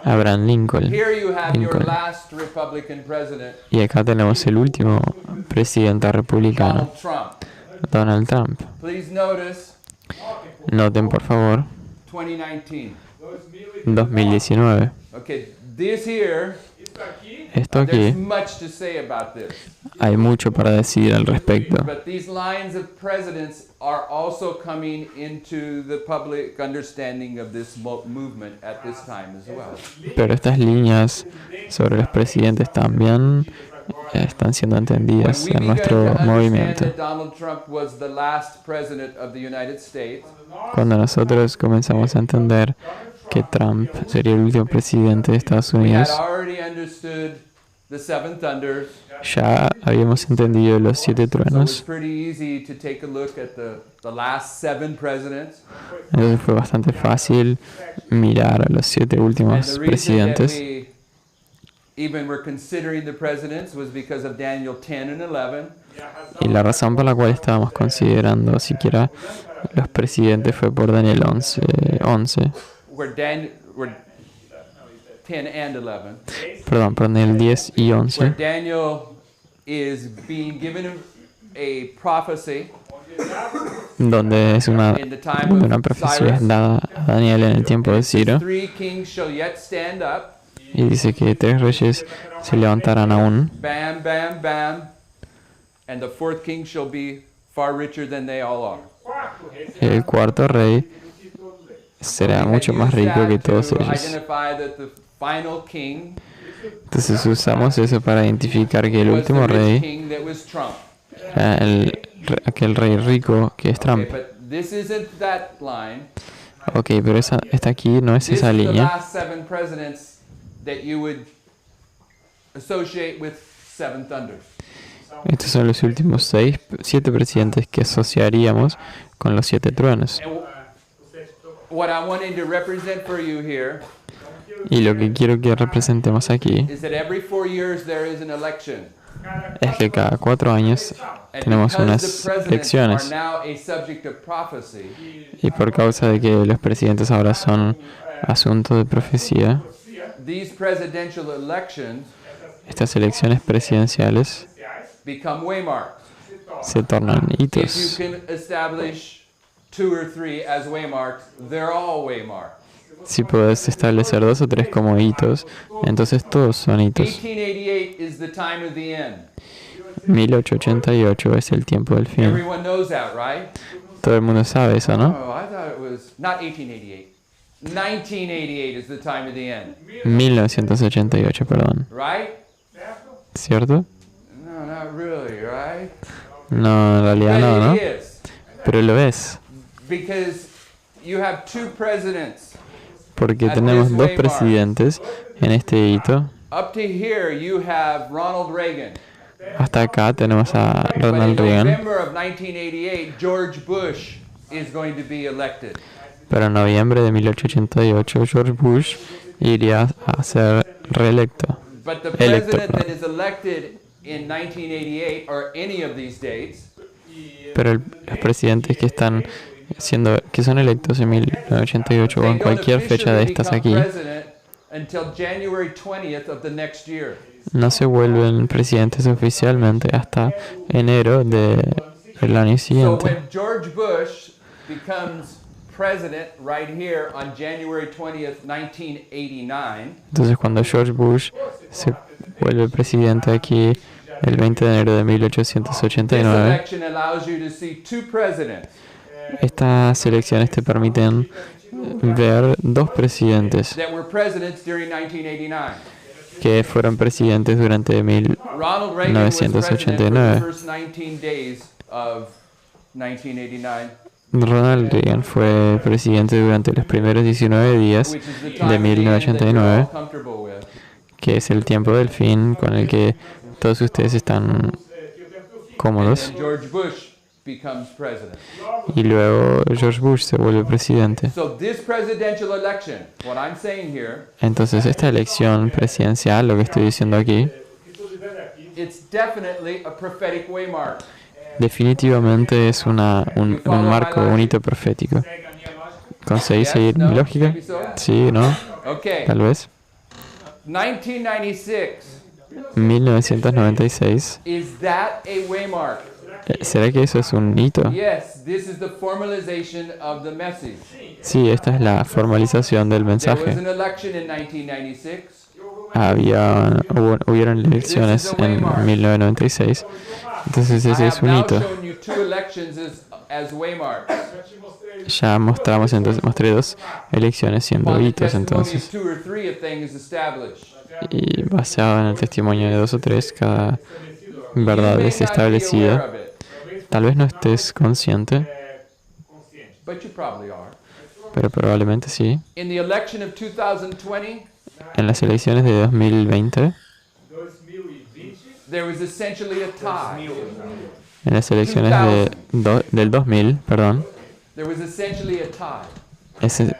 Abraham Lincoln. Here you have your Lincoln. last Republican president, Y acá tenemos el último presidente republicano, Donald Trump. Donald Trump. Please notice Noten por favor, 2019. 2019. Okay, this here, Esto there's aquí, much to say about this. hay mucho para decir al respecto. But these lines of presidents are also coming into the public understanding of this movement at this time as well. Pero estas líneas sobre los presidentes también están siendo When entendidas we en began nuestro to understand movimiento. that Donald Trump was the last president of the United States, Cuando nosotros comenzamos a entender que Trump sería el último presidente de Estados we had Unidos, already understood the seven thunders. ya habíamos entendido los 7 So it's truenos. pretty easy to take a look at the last 7 presidents. Entonces fue bastante fácil mirar a los 7 And últimos the reason that presidentes. we even were considering the presidents was because of Daniel 10 and 11. Y la razón por la cual estábamos considerando siquiera los presidentes fue por Daniel 11, Where 10 and 11, perdón, por Daniel 10 y where 11, Daniel is being given a prophecy donde es una in the time donde una of profecía es Cyrus. dada a Daniel en el tiempo de Ciro, 3 kings shall yet stand up. y dice que 3 reyes se levantarán aún, Bam, bam, bam. And the 4th king shall be far richer than they all are. el cuarto rey será mucho más rico que todos ellos. Identify that the final king, Entonces usamos eso para identificar que el was último the rich rey king that was Trump. era aquel rey rico que es Okay, Trump. but this isn't that line. Ok, pero esta aquí no es This esa is the línea. last 7 presidents that you would associate with 7 thunders. Estos son los últimos 7 presidentes que asociaríamos con los 7 truenos. And what I'm wanting to represent for you here Y lo que quiero que representemos aquí is that every 4 years there is an election. es que cada 4 años And tenemos because unas the presidents are elecciones. now a subject of prophecy, Y por causa de que los presidentes ahora son asunto de profecía, these presidential elections estas elecciones presidenciales become waymarks. se tornan If you hitos. can establish 2 or 3 as waymarks, they're all waymarks. Si puedes establecer 2 o 3 como hitos, entonces todos son hitos. 1888 is the time of the end. 1888 es el tiempo del fin. Everyone knows that, right? Todo el mundo sabe eso, ¿no? Oh, I thought it was not 1888. 1988 is the time of the end, 1988, perdón. right? ¿Cierto? No, not really, right? No, en realidad no, ¿no? But it is, Pero lo es, because you have two presidents. porque tenemos dos presidentes en este hito. Up to here, you have Ronald Reagan. Hasta acá tenemos a But in Ronald Reagan, November of 1988, George Bush is going to be elected. pero en noviembre de 1888 George Bush iría a ser reelecto. But the Electo, president that perdón. is elected in 1988 or any of these dates Pero los presidentes que están que son electos en 1988 o they en don't cualquier fecha de officially estas become aquí, president until January 20th of the next year. no se vuelven presidentes oficialmente hasta enero del año So siguiente. when George Bush becomes president right here on January 20th, 1989, Entonces cuando George Bush se vuelve presidente aquí el 20 de enero de this 1889, election allows you to see two presidents. estas elecciones te permiten ver dos presidentes That were presidents during 1989. que fueron presidentes durante Ronald Reagan was president for the 1989. first 19 days of 1989, Ronald Reagan fue presidente durante los primeros 19 días which is the de time of the end that you're 1989, all comfortable with. que es el tiempo del fin con el que todos ustedes están And cómodos. then George Bush becomes president. Y luego George Bush se vuelve presidente. So this presidential election, what I'm saying here, Entonces esta elección presidencial, lo que estoy diciendo aquí, it's definitely a prophetic waymark. definitivamente es un marco, un hito profético. ¿Conseguís seguir mi lógica? Sí, ¿no? Okay, Tal vez. 1996, 1996. is that a waymark? ¿Será que eso es un hito? Yes, this is the formalization of the message. Sí, esta es la formalización del There was mensaje. an election in 1996. Hubieron elecciones en 1996. Entonces I ese es have un now hito. shown you two elections as waymarks. Ya mostré dos elecciones siendo On the hitos testimony of entonces. 2 or 3 a thing is established. Y basado en el testimonio de dos o tres, cada You verdad may es not be aware establecida. of it, Tal vez no estés consciente, but you probably are. pero probablemente sí. In the election of 2020, En las elecciones de 2020,2020, there was essentially a tie. en las elecciones del 2000, perdón, There was essentially a tie.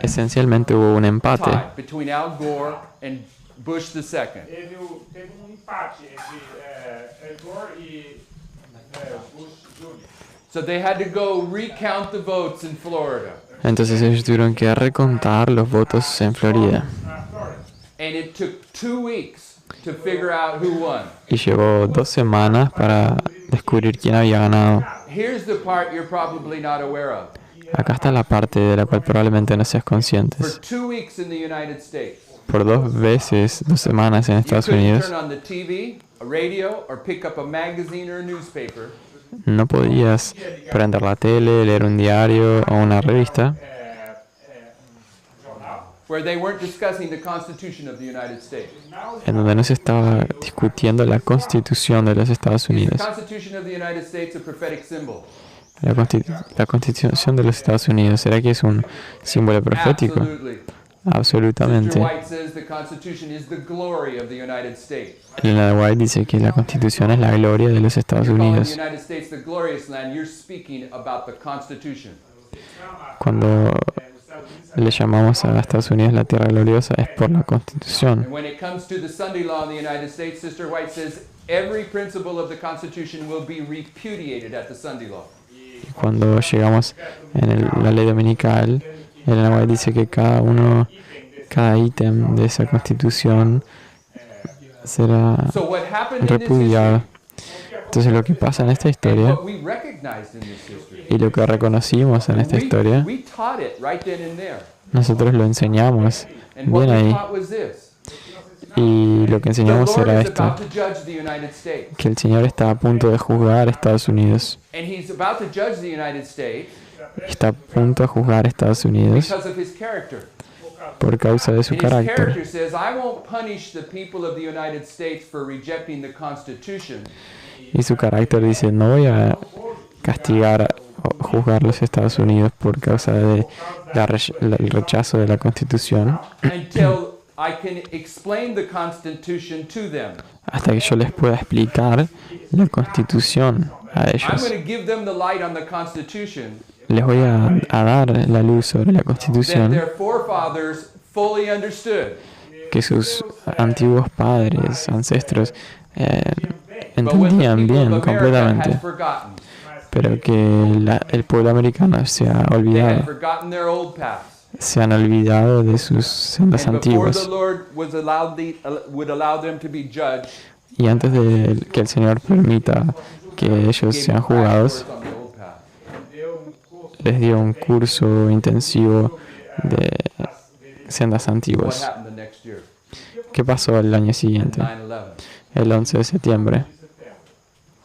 esencialmente hubo un empate Tie between Al Gore and Bush II. teve empate entre Al Gore e Bush Jr. So they had to go recount the votes in Florida. Entonces ellos tuvieron que recontar los votos en Florida. And it took 2 weeks to figure out who won. Y llevó 2 semanas para descubrir quién había ganado. Here's the part you're probably not aware of. Acá está la parte de la cual probablemente no seas For conscientes. 2 weeks in the United States, Por 2 semanas en you Estados couldn't Unidos, turn on the TV, a radio, or pick up a magazine or a newspaper no podías prender la tele, leer un diario o una revista where they weren't discussing the Constitution of the United States. en donde no se estaba discutiendo la Constitución de los Estados Is the Unidos. Constitution of the United States a prophetic symbol? La Constitución de los Estados Unidos, ¿será que es un símbolo profético? Absolutely. Absolutamente. Sister White says the Constitution is the glory of the United States. Elena White dice que la Constitución es la gloria de los Estados You're calling the Unidos. United States the glorious land, you're speaking about the Constitution. Cuando le llamamos a Estados Unidos la tierra gloriosa es por la Constitución. And when it comes to the Sunday law in the United States, Sister White says every principle of the Constitution will be repudiated at the Sunday law. Cuando llegamos en la ley dominical, Elena White dice que cada ítem de esa Constitución será So what happened in this repudiado. history, Entonces lo que pasa en esta and historia what we recognized in this history, y lo que reconocimos en esta historia, we taught it right then and there. nosotros lo enseñamos And what bien we ahí. taught was this. Y lo que The enseñamos Lord era is esto, about to judge the United States. que el Señor está a punto de juzgar a Estados Unidos. And he's about to judge the United States está a punto de juzgar a Estados Unidos because of his character. por causa de su And his carácter. character says, I won't punish the people of the United States for rejecting the Constitution, Y su carácter dice, no voy a castigar o juzgar a los Estados Unidos por causa de el rechazo de la Constitución until I can explain the Constitution to them. hasta que yo les pueda explicar la Constitución a I'm ellos. going to give them the light on the Constitution Les voy a dar la luz sobre la that Constitución their forefathers fully understood. que sus antiguos padres, ancestros, But what the entendían people bien of America completamente, had forgotten. pero que el pueblo americano se ha They had olvidado. forgotten their old past. Se han olvidado de sus sendas And before the antiguas. Lord would allow them to be judged, Y antes de que el Señor permita que ellos gave sean them crash juzgados, course on the old path. les dio un curso intensivo de sendas What antiguas. happened the next year? ¿Qué pasó el año siguiente? 9/11. El 11 de septiembre.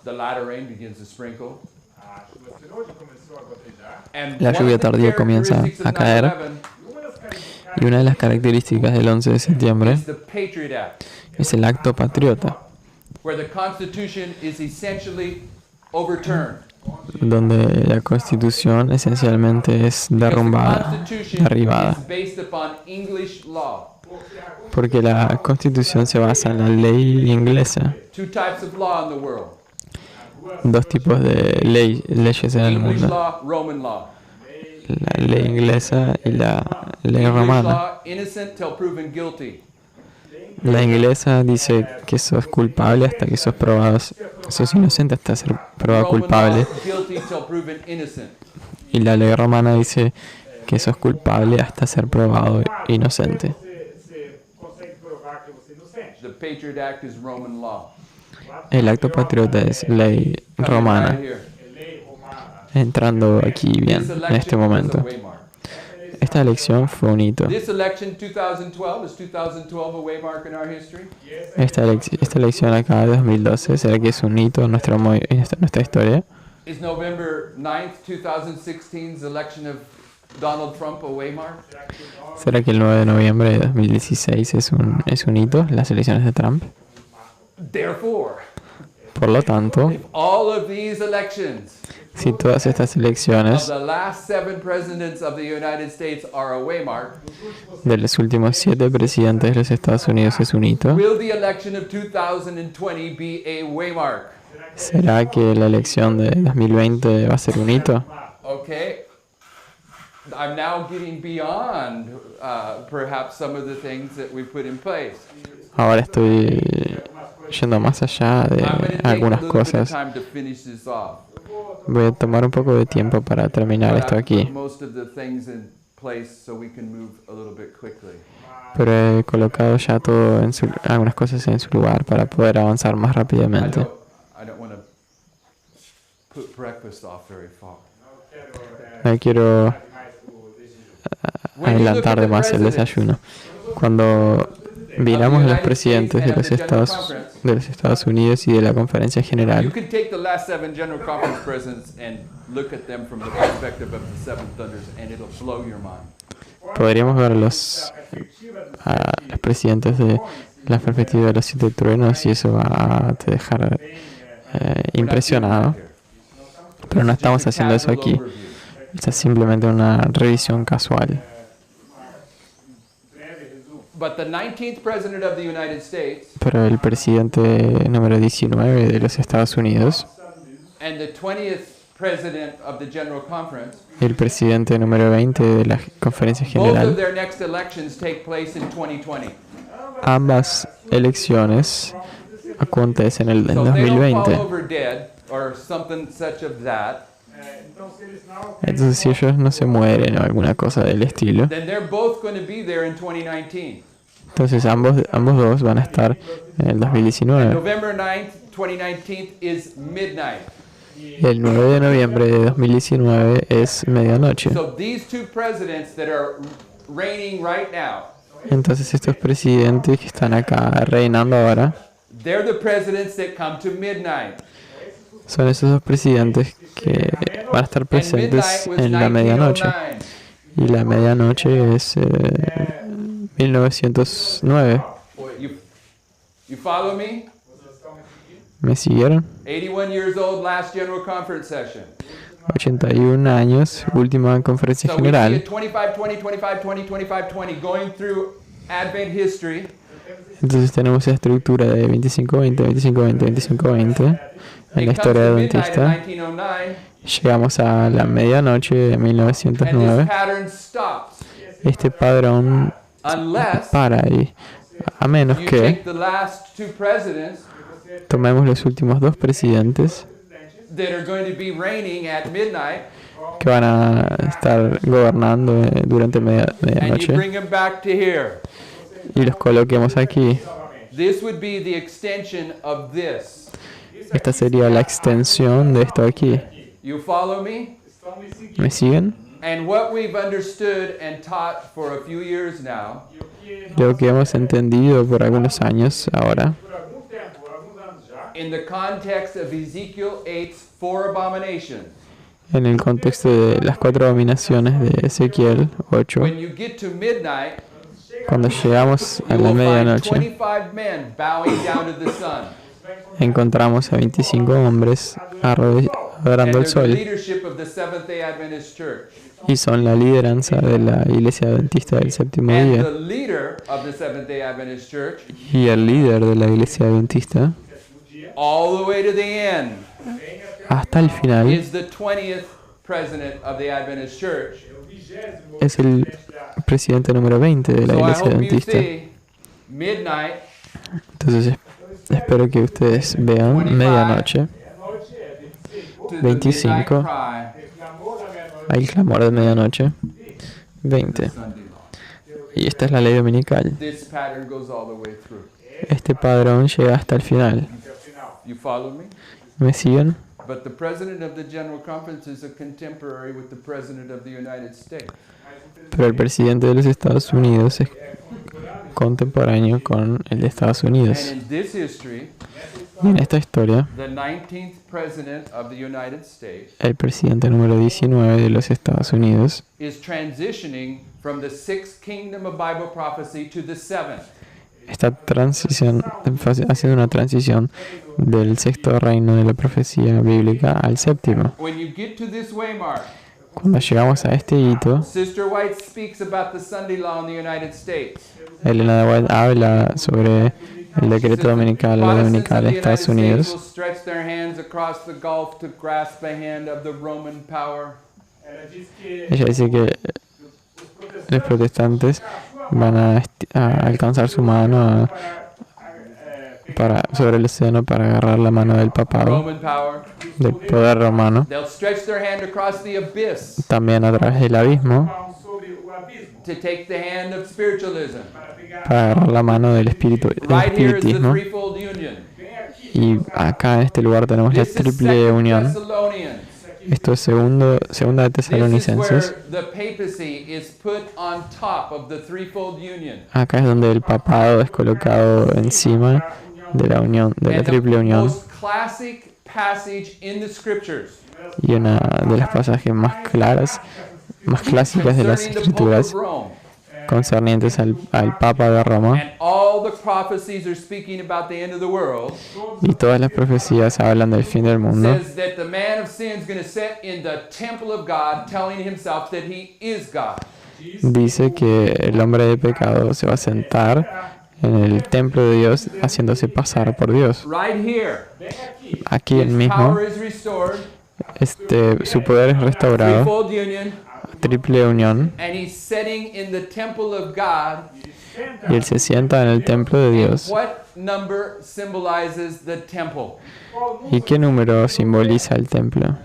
The latter rain begins to sprinkle. A chuva de hoje começou a gotejar. And La one lluvia of the tardía comienza characteristics a of caer. 9/11 Y una de las características del 11 de septiembre is the Patriot Act, es el acto patriota, where the Constitution is essentially overturned. donde la Constitución esencialmente es Because the derrumbada, Constitution derribada. is based upon English law. Porque la Constitución se basa en la ley inglesa. Two types of law in the world: Dos tipos de leyes en el English mundo. law, Roman law. La ley inglesa y la ley English romana. law, innocent till proven guilty. La inglesa dice que sos culpable hasta que sos inocente hasta ser probado Roman culpable. law, guilty till proven innocent. Y la ley romana dice que sos culpable hasta ser probado inocente. Você consegue provar que você é inocente. The Patriot Act is Roman law. El acto patriota es ley Coming right romana. here. É lei romana. Entrando aquí bien, This en este election was a momento. waymark. Esta elección fue un hito. This election, 2012, is 2012 a waymark in our history? Esta elección acá de 2012, ¿será que es un hito en nuestra historia? Is November 9th, 2016's election of Donald Trump a waymark? ¿Será que el 9 de noviembre de 2016 es un hito, las elecciones de Trump? Therefore, Por lo tanto, if all of these elections si todas estas of elecciones the last 7 presidents of the United States are a waymark, de los últimos 7 presidentes de los Estados Unidos es un hito, will the election of 2020 be a waymark? ¿será que la elección de 2020 va a ser un hito? Okay. I'm now getting beyond perhaps some of the things that we put in place. Ahora estoy yendo más allá de I'm going to take a algunas little bit of cosas. time to finish this off. Voy a tomar un poco de tiempo para terminar But esto I've put aquí, most of the things in place so we can move a little bit quickly. pero he colocado ya todo algunas cosas en su lugar para poder avanzar más rápidamente. I don't want to put breakfast off very far. No quiero When you look at adelantar the de más el presidents desayuno. Cuando miramos a los presidentes de los Estados Unidos y de la Conferencia you General, can take the last 7 General Conference presidents and look at them from the perspective of the 7 thunders, and it'll blow your mind. podríamos ver a los presidentes de la perspectiva de los 7 truenos y eso va a te dejar impresionado. Pero no estamos haciendo eso aquí. Esta es simplemente una revisión casual. But the 19th president of the United States Pero el presidente número 19 de los Estados Unidos and the 20th president of the General Conference, y el presidente número 20 de la Conferencia both of General, their next elections take place in 2020. ambas elecciones acontecen en el So if they don't fall 2020. over dead or something such of that, Então, se eles não Entonces, si ellos no se mueren o alguna cosa del estilo, then they're both going to be there in 2019. entonces ambos dos van a estar en el 2019. November 9th, 2019 is midnight. Y el 9 de noviembre de 2019 es medianoche. So these two presidents that are reigning right now, Entonces estos presidentes que están acá reinando ahora, they're the presidents that come to midnight. son esos dos presidentes que van a estar And presentes midnight was en la medianoche. 1909. Y la medianoche es 1909. You, you follow me? ¿Me siguieron? 81 years old, last General Conference session. 81 años, última conferencia So we see a general. 25, 20, 25, 20, 25, 20 going through Advent history. Entonces tenemos esa estructura de 25-20, 25-20, 25-20 en la It comes historia to midnight in adventista. 1909, Llegamos a la medianoche de and 1909. this pattern stops. Este padrón Unless para ahí, a menos you que take the last two presidents tomemos los últimos dos presidentes that are going to be reigning at midnight, que van a estar gobernando durante and you medianoche bring them back to here. y los coloquemos aquí. This would be the extension of this. Esta sería la extensión de esto aquí. You follow me? ¿Me siguen? And what we've understood and taught for a few years now Lo que hemos entendido por algunos años ahora, Por algum tempo, alguns anos já, in the context of Ezekiel 8's four abominations. en el contexto de las 4 abominaciones de Ezequiel 8, When you get to midnight, cuando llegamos a you la will find medianoche, 25 men bowing down to the sun. encontramos a 25 hombres And adorando al they're the sol leadership of the Seventh-day Adventist Church. y son la lideranza de la iglesia adventista del séptimo And día. the leader of the Seventh-day Adventist Church, Y el líder de la iglesia adventista, all the way to the end, hasta el final, is the 20th president of the Adventist Church. es el presidente número 20 de la So I iglesia hope you adventista. see midnight, Entonces espero que ustedes vean medianoche, to the 25. midnight cry, clamor da meia-noite, hay clamor de medianoche, 20. Sunday law. Y esta es la ley dominical. This pattern goes all the way through. Este padrón llega hasta el final. até o final. You follow me? ¿Me siguen? But the president of the General Conference is a contemporary with the president of the United States. Pero el presidente de los Estados Unidos es contemporáneo con el de Estados And Unidos. in this history, Y en esta historia, the 19th president of the United States el presidente número 19 de los Estados Unidos is transitioning from the sixth kingdom of Bible prophecy to the seventh. está haciendo una transición del sexto reino de la profecía bíblica al séptimo. When you get to this waymark, Cuando llegamos a este hito, Sister White speaks about the Sunday law in the United States. Elena de White habla sobre el decreto dominical, la ley Protestants dominical of de the Estados United States Unidos. will stretch their hands across the gulf to grasp the hand of the Roman power. Ela diz que Ella dice que los protestantes van a alcanzar su mano sobre el océano para agarrar la mano del papado, Roman power. del poder romano, They'll stretch their hand across the abyss también a través del abismo, falam sobre o abismo to take the hand of spiritualism. para pegar para agarrar la mano del espíritu, del Right here is the espiritismo. threefold union. bem aqui. Y acá en este lugar tenemos la This is triple 2 unión. Thessalonians. Esto es segunda de This is Tesalonicenses. where the papacy is put on top of the threefold union. Acá es donde el papado es colocado encima de la unión, de la And the triple unión. most classic passage in the scriptures Y una de las pasajes más claras, más clásicas de las concerning the Pope escrituras of Rome. concernientes al Papa de Roma. And all the prophecies are speaking about the end of the world. Y todas las profecías hablan del fin del mundo. Says that the man of sin is going to sit in the temple of God telling himself that he is God. Dice que el hombre de pecado se va a sentar en el templo de Dios haciéndose pasar por Dios. Right here, Aquí el his mismo, power is restored, su poder es restaurado, threefold union, triple unión, and he's sitting in the temple of God. y él se sienta en el templo de Dios. What number symbolizes the temple? ¿Y qué número simboliza el templo?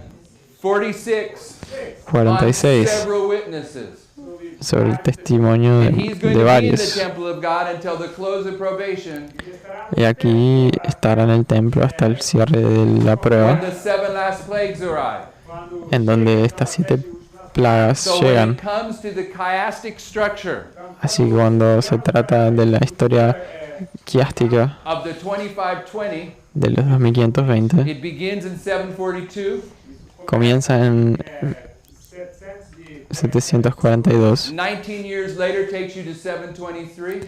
46. On 46, several witnesses. sobre el testimonio And he's going de to be in the varios. temple of God until the close of probation, Y aquí estará en el templo hasta el cierre de la when prueba, the 7 last plagues arrive. en donde estas 7 plagas So when llegan. it comes to the chiastic structure, Así que cuando se trata de la historia quiástica of the 2520, de los 2520 it begins in 742. comienza en 742. 19 years later takes you to 723.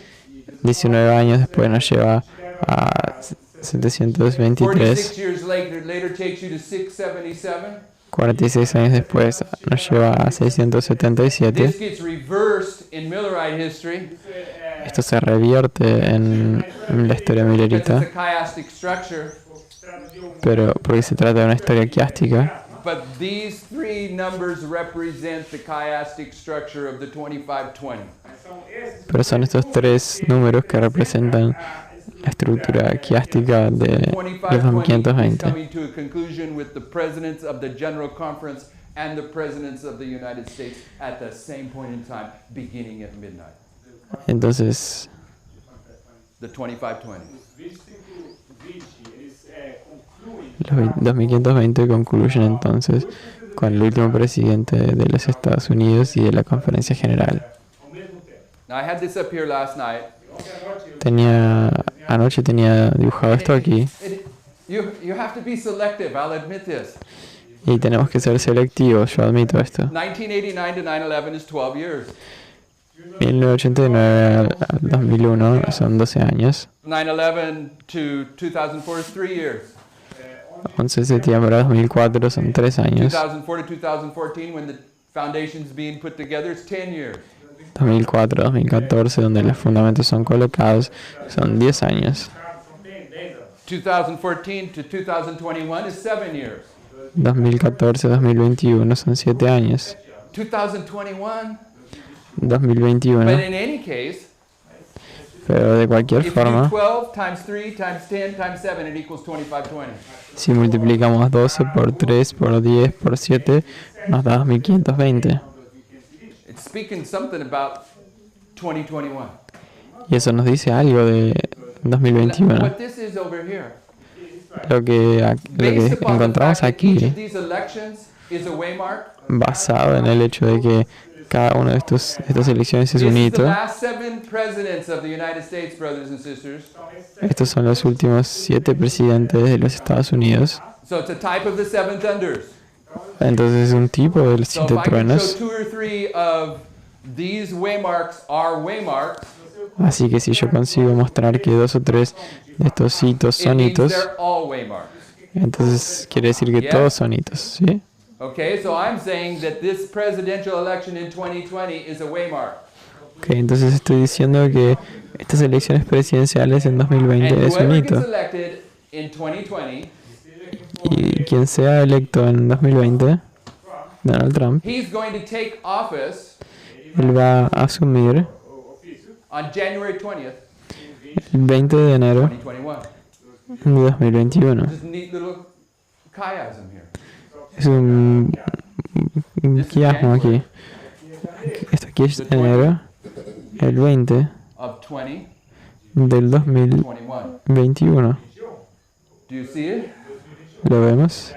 19 años después nos lleva a 723. 46 years later takes you to 677. 46 años después nos lleva a 677. This gets reversed in Millerite history. Esto se revierte en la historia Because it's millerita, a chiastic structure. pero porque se trata de una historia quiástica. But these three numbers represent the chiastic structure of the 2520. Pero son estos tres números que representan la estructura quiástica de los 2520 is 2520. coming to a conclusion with the presidents of the General Conference and the presidents of the United States at the same point in time, beginning at midnight. Entonces, The 2520. los 2520 concluyen entonces con el último presidente de los Estados Unidos y de la Conferencia General. Now I had this up here last night. Anoche tenía dibujado esto aquí You have to be selective, I'll admit this. y tenemos que ser selectivos, yo admito esto. 1989 to 9/11 is 12 years. 1989 al 2001 son 12 años. 9/11 to 2004 is 3 years. 11 de septiembre de 2004 son 3 años. 2004 to 2014, when the foundation's being put together, it's 10 years. 2004-2014, donde los fundamentos son colocados, son 10 años. 2014 to 2021 is 7 years. 2014-2021 son 7 años. 2021, 2021, but in any case, pero de cualquier if you do forma, 12 times 3 times 10 times 7, it equals 2520. si multiplicamos 12 por 3 por 10 por 7, nos da 2520. It's speaking something about 2021. Y eso nos dice algo de 2021. What this is over here, Lo que based upon the encontramos fact that each aquí, of these elections is a waymark, basado en el hecho de que cada una de estas elecciones es this un is the hito. last 7 presidents of the United States, brothers and sisters. Estos son los últimos 7 presidentes de los Estados Unidos. So it's a type of the 7 thunders. Entonces es un tipo de los So if 7 I can show truenos. 2 or 3 of these waymarks are waymarks, Así que si yo consigo mostrar que 2 o 3 de estos hitos it son means hitos, they're all waymarks. entonces quiere decir que todos son hitos, ¿sí? Okay, so I'm saying that this presidential election in 2020 is a waymark. Ok, entonces estoy diciendo que estas elecciones presidenciales en And 2020 es un whoever gets hito. elected in 2020, Y quien sea electo en 2020, Donald Trump, he's going to take office él va a asumir on January 20th, el 20 de enero 2021. de 2021. Just a neat little chiasm here. Es un quiasmo aquí. Esto aquí es enero, el 20 Of 2021. del 2021. Do you see it? ¿Lo vemos?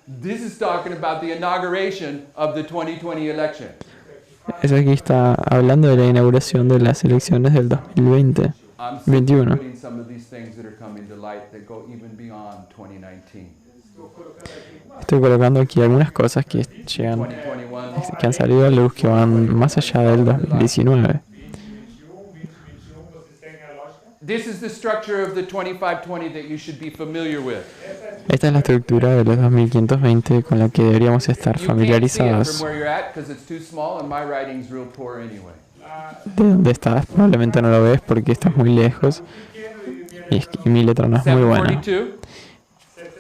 This is talking about the inauguration of the 2020 election. Eso aquí está hablando de la inauguración de las elecciones del 2020. I'm 21. putting some of these things that are coming to light that go even beyond 2019. Estoy colocando aquí algunas cosas que llegan, 2021. que han salido a luz, que van más allá del 2019. This is the structure of the 2520 that you should be familiar with. Esta es la estructura de los 2520 con la que deberíamos estar You can't see it from familiarizados. where you're at because it's too small and my writing's real poor anyway. De donde estás probablemente no lo ves porque estás muy lejos y mi letra no es muy buena.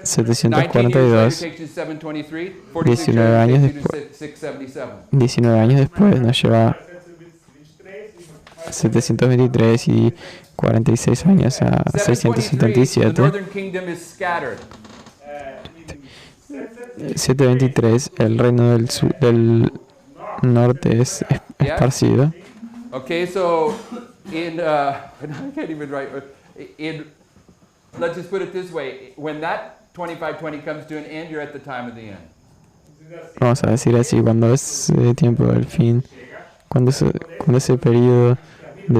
742. 742, 19 años años después. después. 19 años después nos lleva 723 y 46 años a 677. 723, el reino del norte es esparcido. Okay, so in I can't even write. Let's just put it this way: when that 2520 comes to an end, you're at the time of the end. Vamos a decir así, cuando es tiempo del fin, cuando ese periodo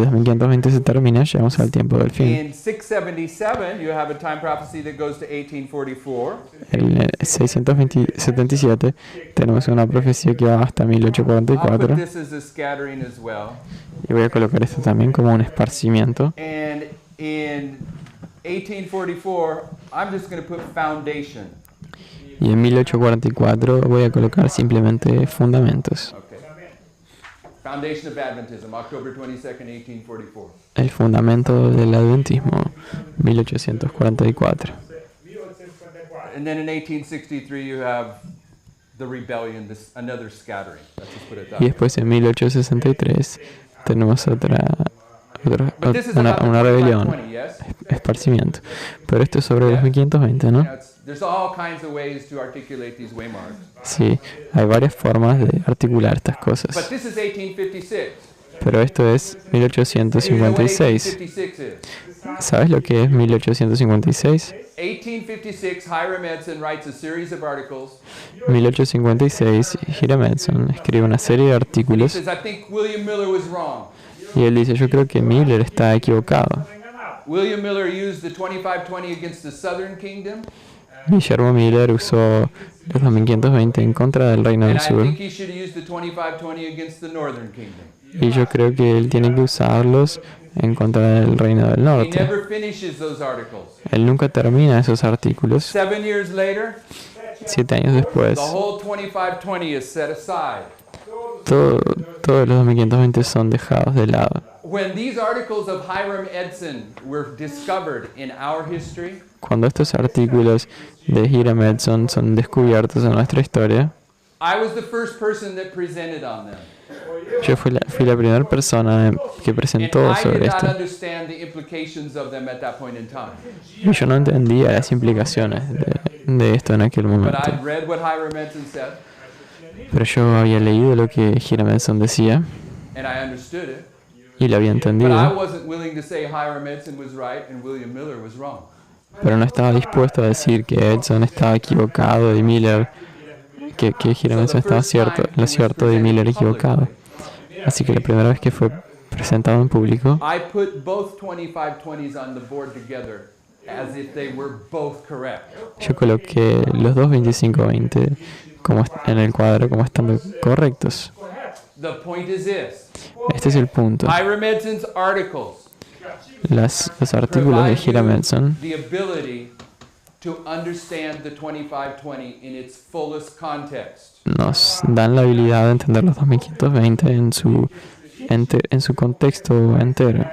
de 2520 se termina, llegamos al tiempo del fin. In 677, you have a time prophecy that goes to 1844. En 677 tenemos una profecía que va hasta I'll put 1844. this as a scattering as well. Y voy a colocar esto también como un esparcimiento. And in 1844, I'm just going to put foundation. Y en 1844 voy a colocar simplemente fundamentos. Okay. Foundation of Adventism, October 22nd, 1844. El fundamento del adventismo, 1844. And then in 1863, you have the rebellion, another scattering. Let's just put it that Y way. después en 1863 tenemos But this is about the una rebelión, 2520, yes? esparcimiento. Pero esto es sobre los 1520, ¿no? There's all kinds of ways to articulate these waymarks. Sí, hay varias formas de articular estas But cosas. this is 1856. Pero esto es Do you know what 1856. 1856 is? ¿Sabes lo que es 1856? 1856, Hiram Edson writes a series of articles. 1856, Hiram Edson escribe una serie de He artículos says, I think William Miller was wrong. y él dice, yo creo que Miller está equivocado. William Miller used the 2520 against the Southern Kingdom, Guillermo Miller usó los 1520 en contra del Reino and del I Sur think he should have used the 2520 against the Northern Kingdom. y yo creo que él tiene que usarlos en contra del Reino del He Norte. never finishes those articles. Él nunca termina esos artículos. 7 years later, 7 años después, the whole 2520 is set aside. todos los 1520 son dejados de lado. When these articles of Hiram Edson were discovered in our history, Cuando estos artículos de Hiram Edson son descubiertos en nuestra historia, I was the first person that presented on them. yo fui la primera persona que And presentó I did sobre not esto. understand the implications of them at that point in time. Y yo no entendía las implicaciones de esto en aquel But momento. I'd read what Hiram Edson said, Pero yo había leído lo que Hiram Edson decía and I understood it. y lo había But I entendido, wasn't willing to say Hiram Edson was right and William Miller was wrong. pero no estaba dispuesto a decir que Edson estaba equivocado y Miller, que Hiram Edson estaba en lo cierto y Miller equivocado. Así que la primera vez que fue presentado en público, I put both 2520s on the board together as if they were both correct. yo coloqué los dos 25-20 en el cuadro como estando correctos. The point is this. Este es el punto. Hiram Edson's articles Los artículos de Hiram Edson the ability to understand the 2520 in its fullest context. nos dan la habilidad de entender los 2520 en su contexto entero.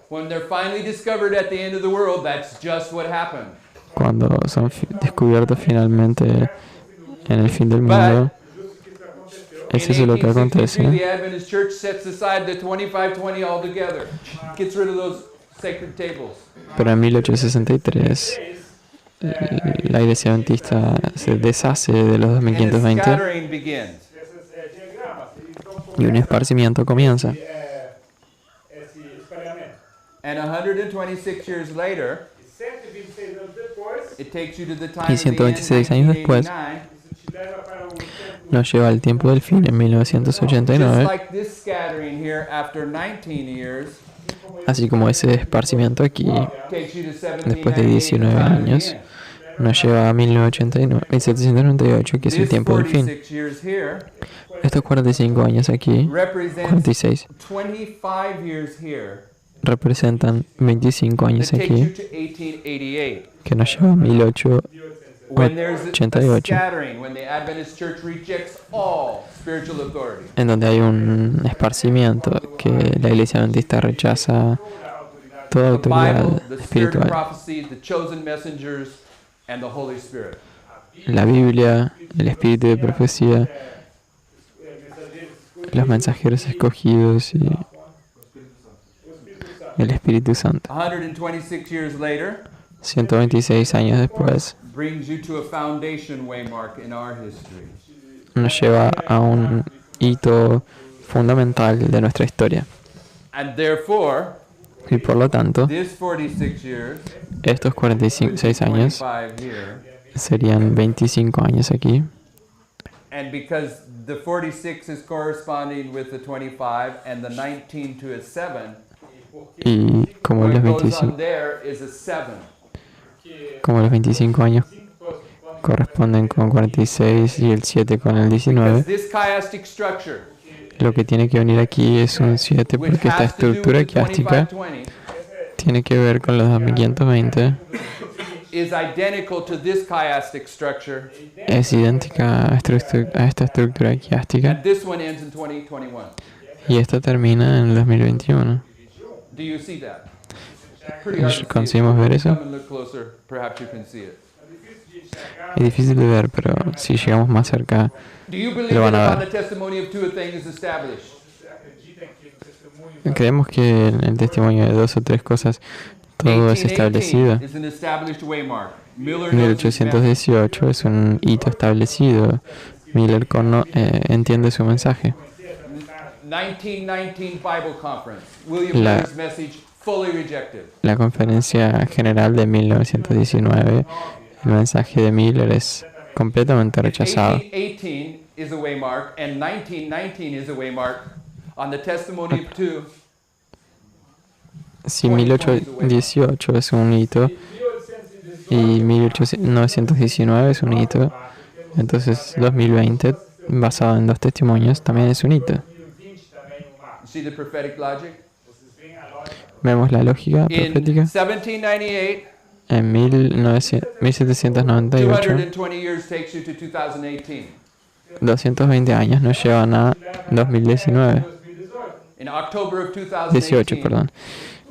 When they're finally discovered at the end of the world, that's just what happened. Cuando son descubiertos finalmente en el fin del mundo, In es eso lo que 1863, acontece. the Adventist Church sets aside the 2520 altogether, gets rid of those sacred tables. Pero en 1863 la iglesia adventista se deshace de los And the 2520 scattering begins. y un esparcimiento comienza. Esse espalhamento. And 126 years later, 126 anos depois, it takes you to the time Y of the end, 126 años después, 1989. isso te leva para o tempo nos lleva al tiempo del fin en Just 1989, like this scattering here, after 19 years, así como ese esparcimiento aquí takes you to después de 1798, 19 the time of the años, end. nos lleva a 1798, que es el This tiempo del fin. 46 years here Estos 45 años aquí, represents 46, 25 years here representan 25 that años takes aquí, you to 1888. que nos lleva a 1888. When there's a 88. scattering, when the Adventist Church rejects all spiritual authority. En donde hay un esparcimiento que la iglesia adventista rechaza toda The autoridad Bible, the Spirit of espiritual. prophecy, the chosen messengers, and the Holy Spirit. La Biblia, el espíritu de profecía, los mensajeros escogidos y el Espíritu Santo. 126 years later 126 años después, brings you to a foundation waymark in our history. nos lleva a un hito fundamental de nuestra historia. And therefore, Y por lo tanto, this 46 years, estos 46 años 25 here, serían 25 años aquí. and because the 46 is corresponding with the 25, and the 19 to a 7. Y como What los goes 25, on there is a 7. como los 25 años corresponden con 46 y el 7 con el Because 19, this chiastic structure, lo que tiene que venir aquí es un 7 which porque esta has to do estructura with the quiástica 2520, tiene que ver con los 2520, is identical to this chiastic structure, es idéntica a esta estructura quiástica and this one ends in 2021. y esta termina en el 2021. Do you see that? Pretty hard to see it. ¿Conseguimos ver eso? Come and look closer, perhaps you can see it. Es difícil de ver, pero si llegamos más cerca, Do you believe lo that van a upon the ver. testimony of two a thing is established? Creemos que en el testimonio de 2 o 3 cosas todo es establecido. 1818 is an established waymark. Miller knows his message. 1818 es un hito establecido. Miller entiende su mensaje. 1919 Bible Conference. William La- Miller's message fully rejected. La conferencia general de 1919, el mensaje de Miller es completamente rechazado. 1818 is a waymark, and 1919 is a waymark. On the testimony of two, Si 1818 es un hito y 1919 es un hito, entonces 2020, basado en 2 testimonios, también es un hito. see the prophetic logic? Vemos la lógica In profética. 1798, En 1798, 220 years takes you to 2018. 220 años nos llevan a 2019. In October of 18, 2018, perdón.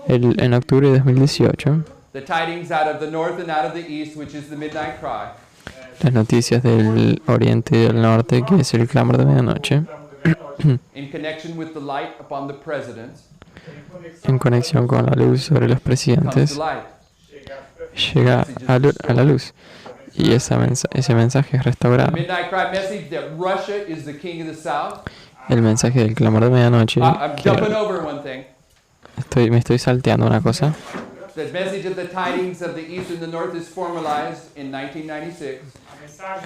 En octubre de 2018, the tidings out of the north and out of the east, which is the midnight cry, las noticias del oriente y del norte, que es el clamor de medianoche, in connection with the light upon the presidents, en conexión con la luz sobre los comes presidentes, to light. llega a la luz. Y ese mensaje es The restaurado. midnight cry message that Russia is the king of the south. El mensaje del clamor de medianoche, I'm jumping que over one thing. me estoy salteando una cosa. The message of the tidings of the east and the north is formalized in 1996.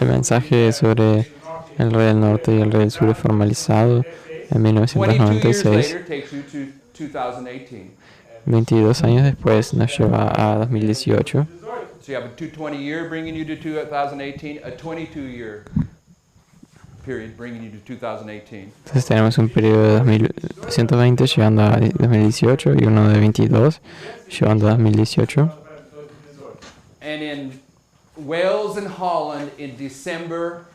El mensaje sobre el rey del norte y el rey del sur es formalizado en 22 years 1996. later takes you to 2018. 22 años después nos lleva a 2018. So you have a 220 year bringing you to 2018, a 22-year period bringing you to 2018. Entonces tenemos un periodo de 220 llegando a 2018 y uno de 22 llevando a 2018. And in Wales and Holland in December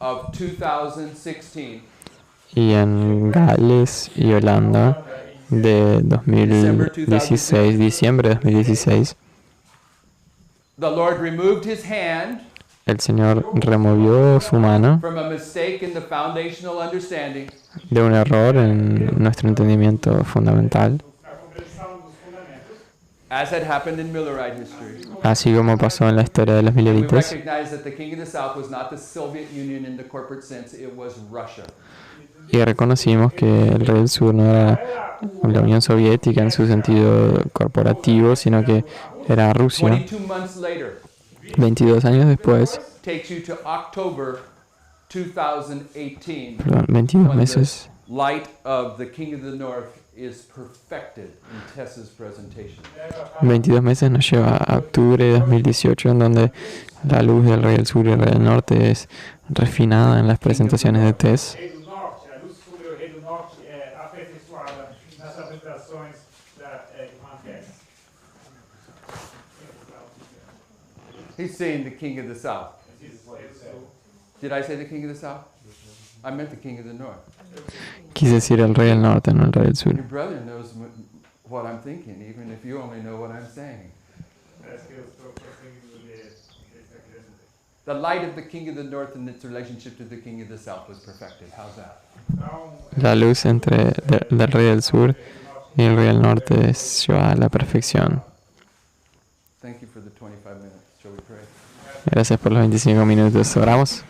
of 2016, Y en Gales y Holanda de 2016, diciembre de 2016, the Lord removed his hand el Señor removió su mano from a mistake in the foundational understanding de un error en nuestro entendimiento fundamental, as had happened in Millerite history. así como pasó en la historia de los We mileritas. recognized that the king of the south was not the Soviet Union in the corporate sense, it was Russia. Y reconocimos que el rey del sur no era la Unión Soviética en su sentido corporativo, sino que era Rusia. 22 months later 22 años después, takes you to October 2018, perdón, 22 when meses, the light of the king of the north is perfected in Tessa's presentation. 22 meses nos lleva a octubre de 2018, en donde la luz del rey del sur y el rey del norte es refinada en las presentaciones de Tess. Rei do Norte, a luz sobre o Rei do Norte é aperfeiçoada nas apresentações da irmã Tess. He's saying the king of the south. Did I say the king of the south? I meant the king of the north. Quise decir el rey del norte, no el rey del sur. Your brother knows what I'm thinking, even if you only know what I'm saying. Parece que eu estou conseguindo ler essa criança. The light of the king of the north and its relationship to the king of the south was perfected. How's that? La luz del rey del sur y el rey del norte es llevada a la perfección. Thank you for the 25 minutes. Shall we pray? Gracias por los 25 minutos. Oramos.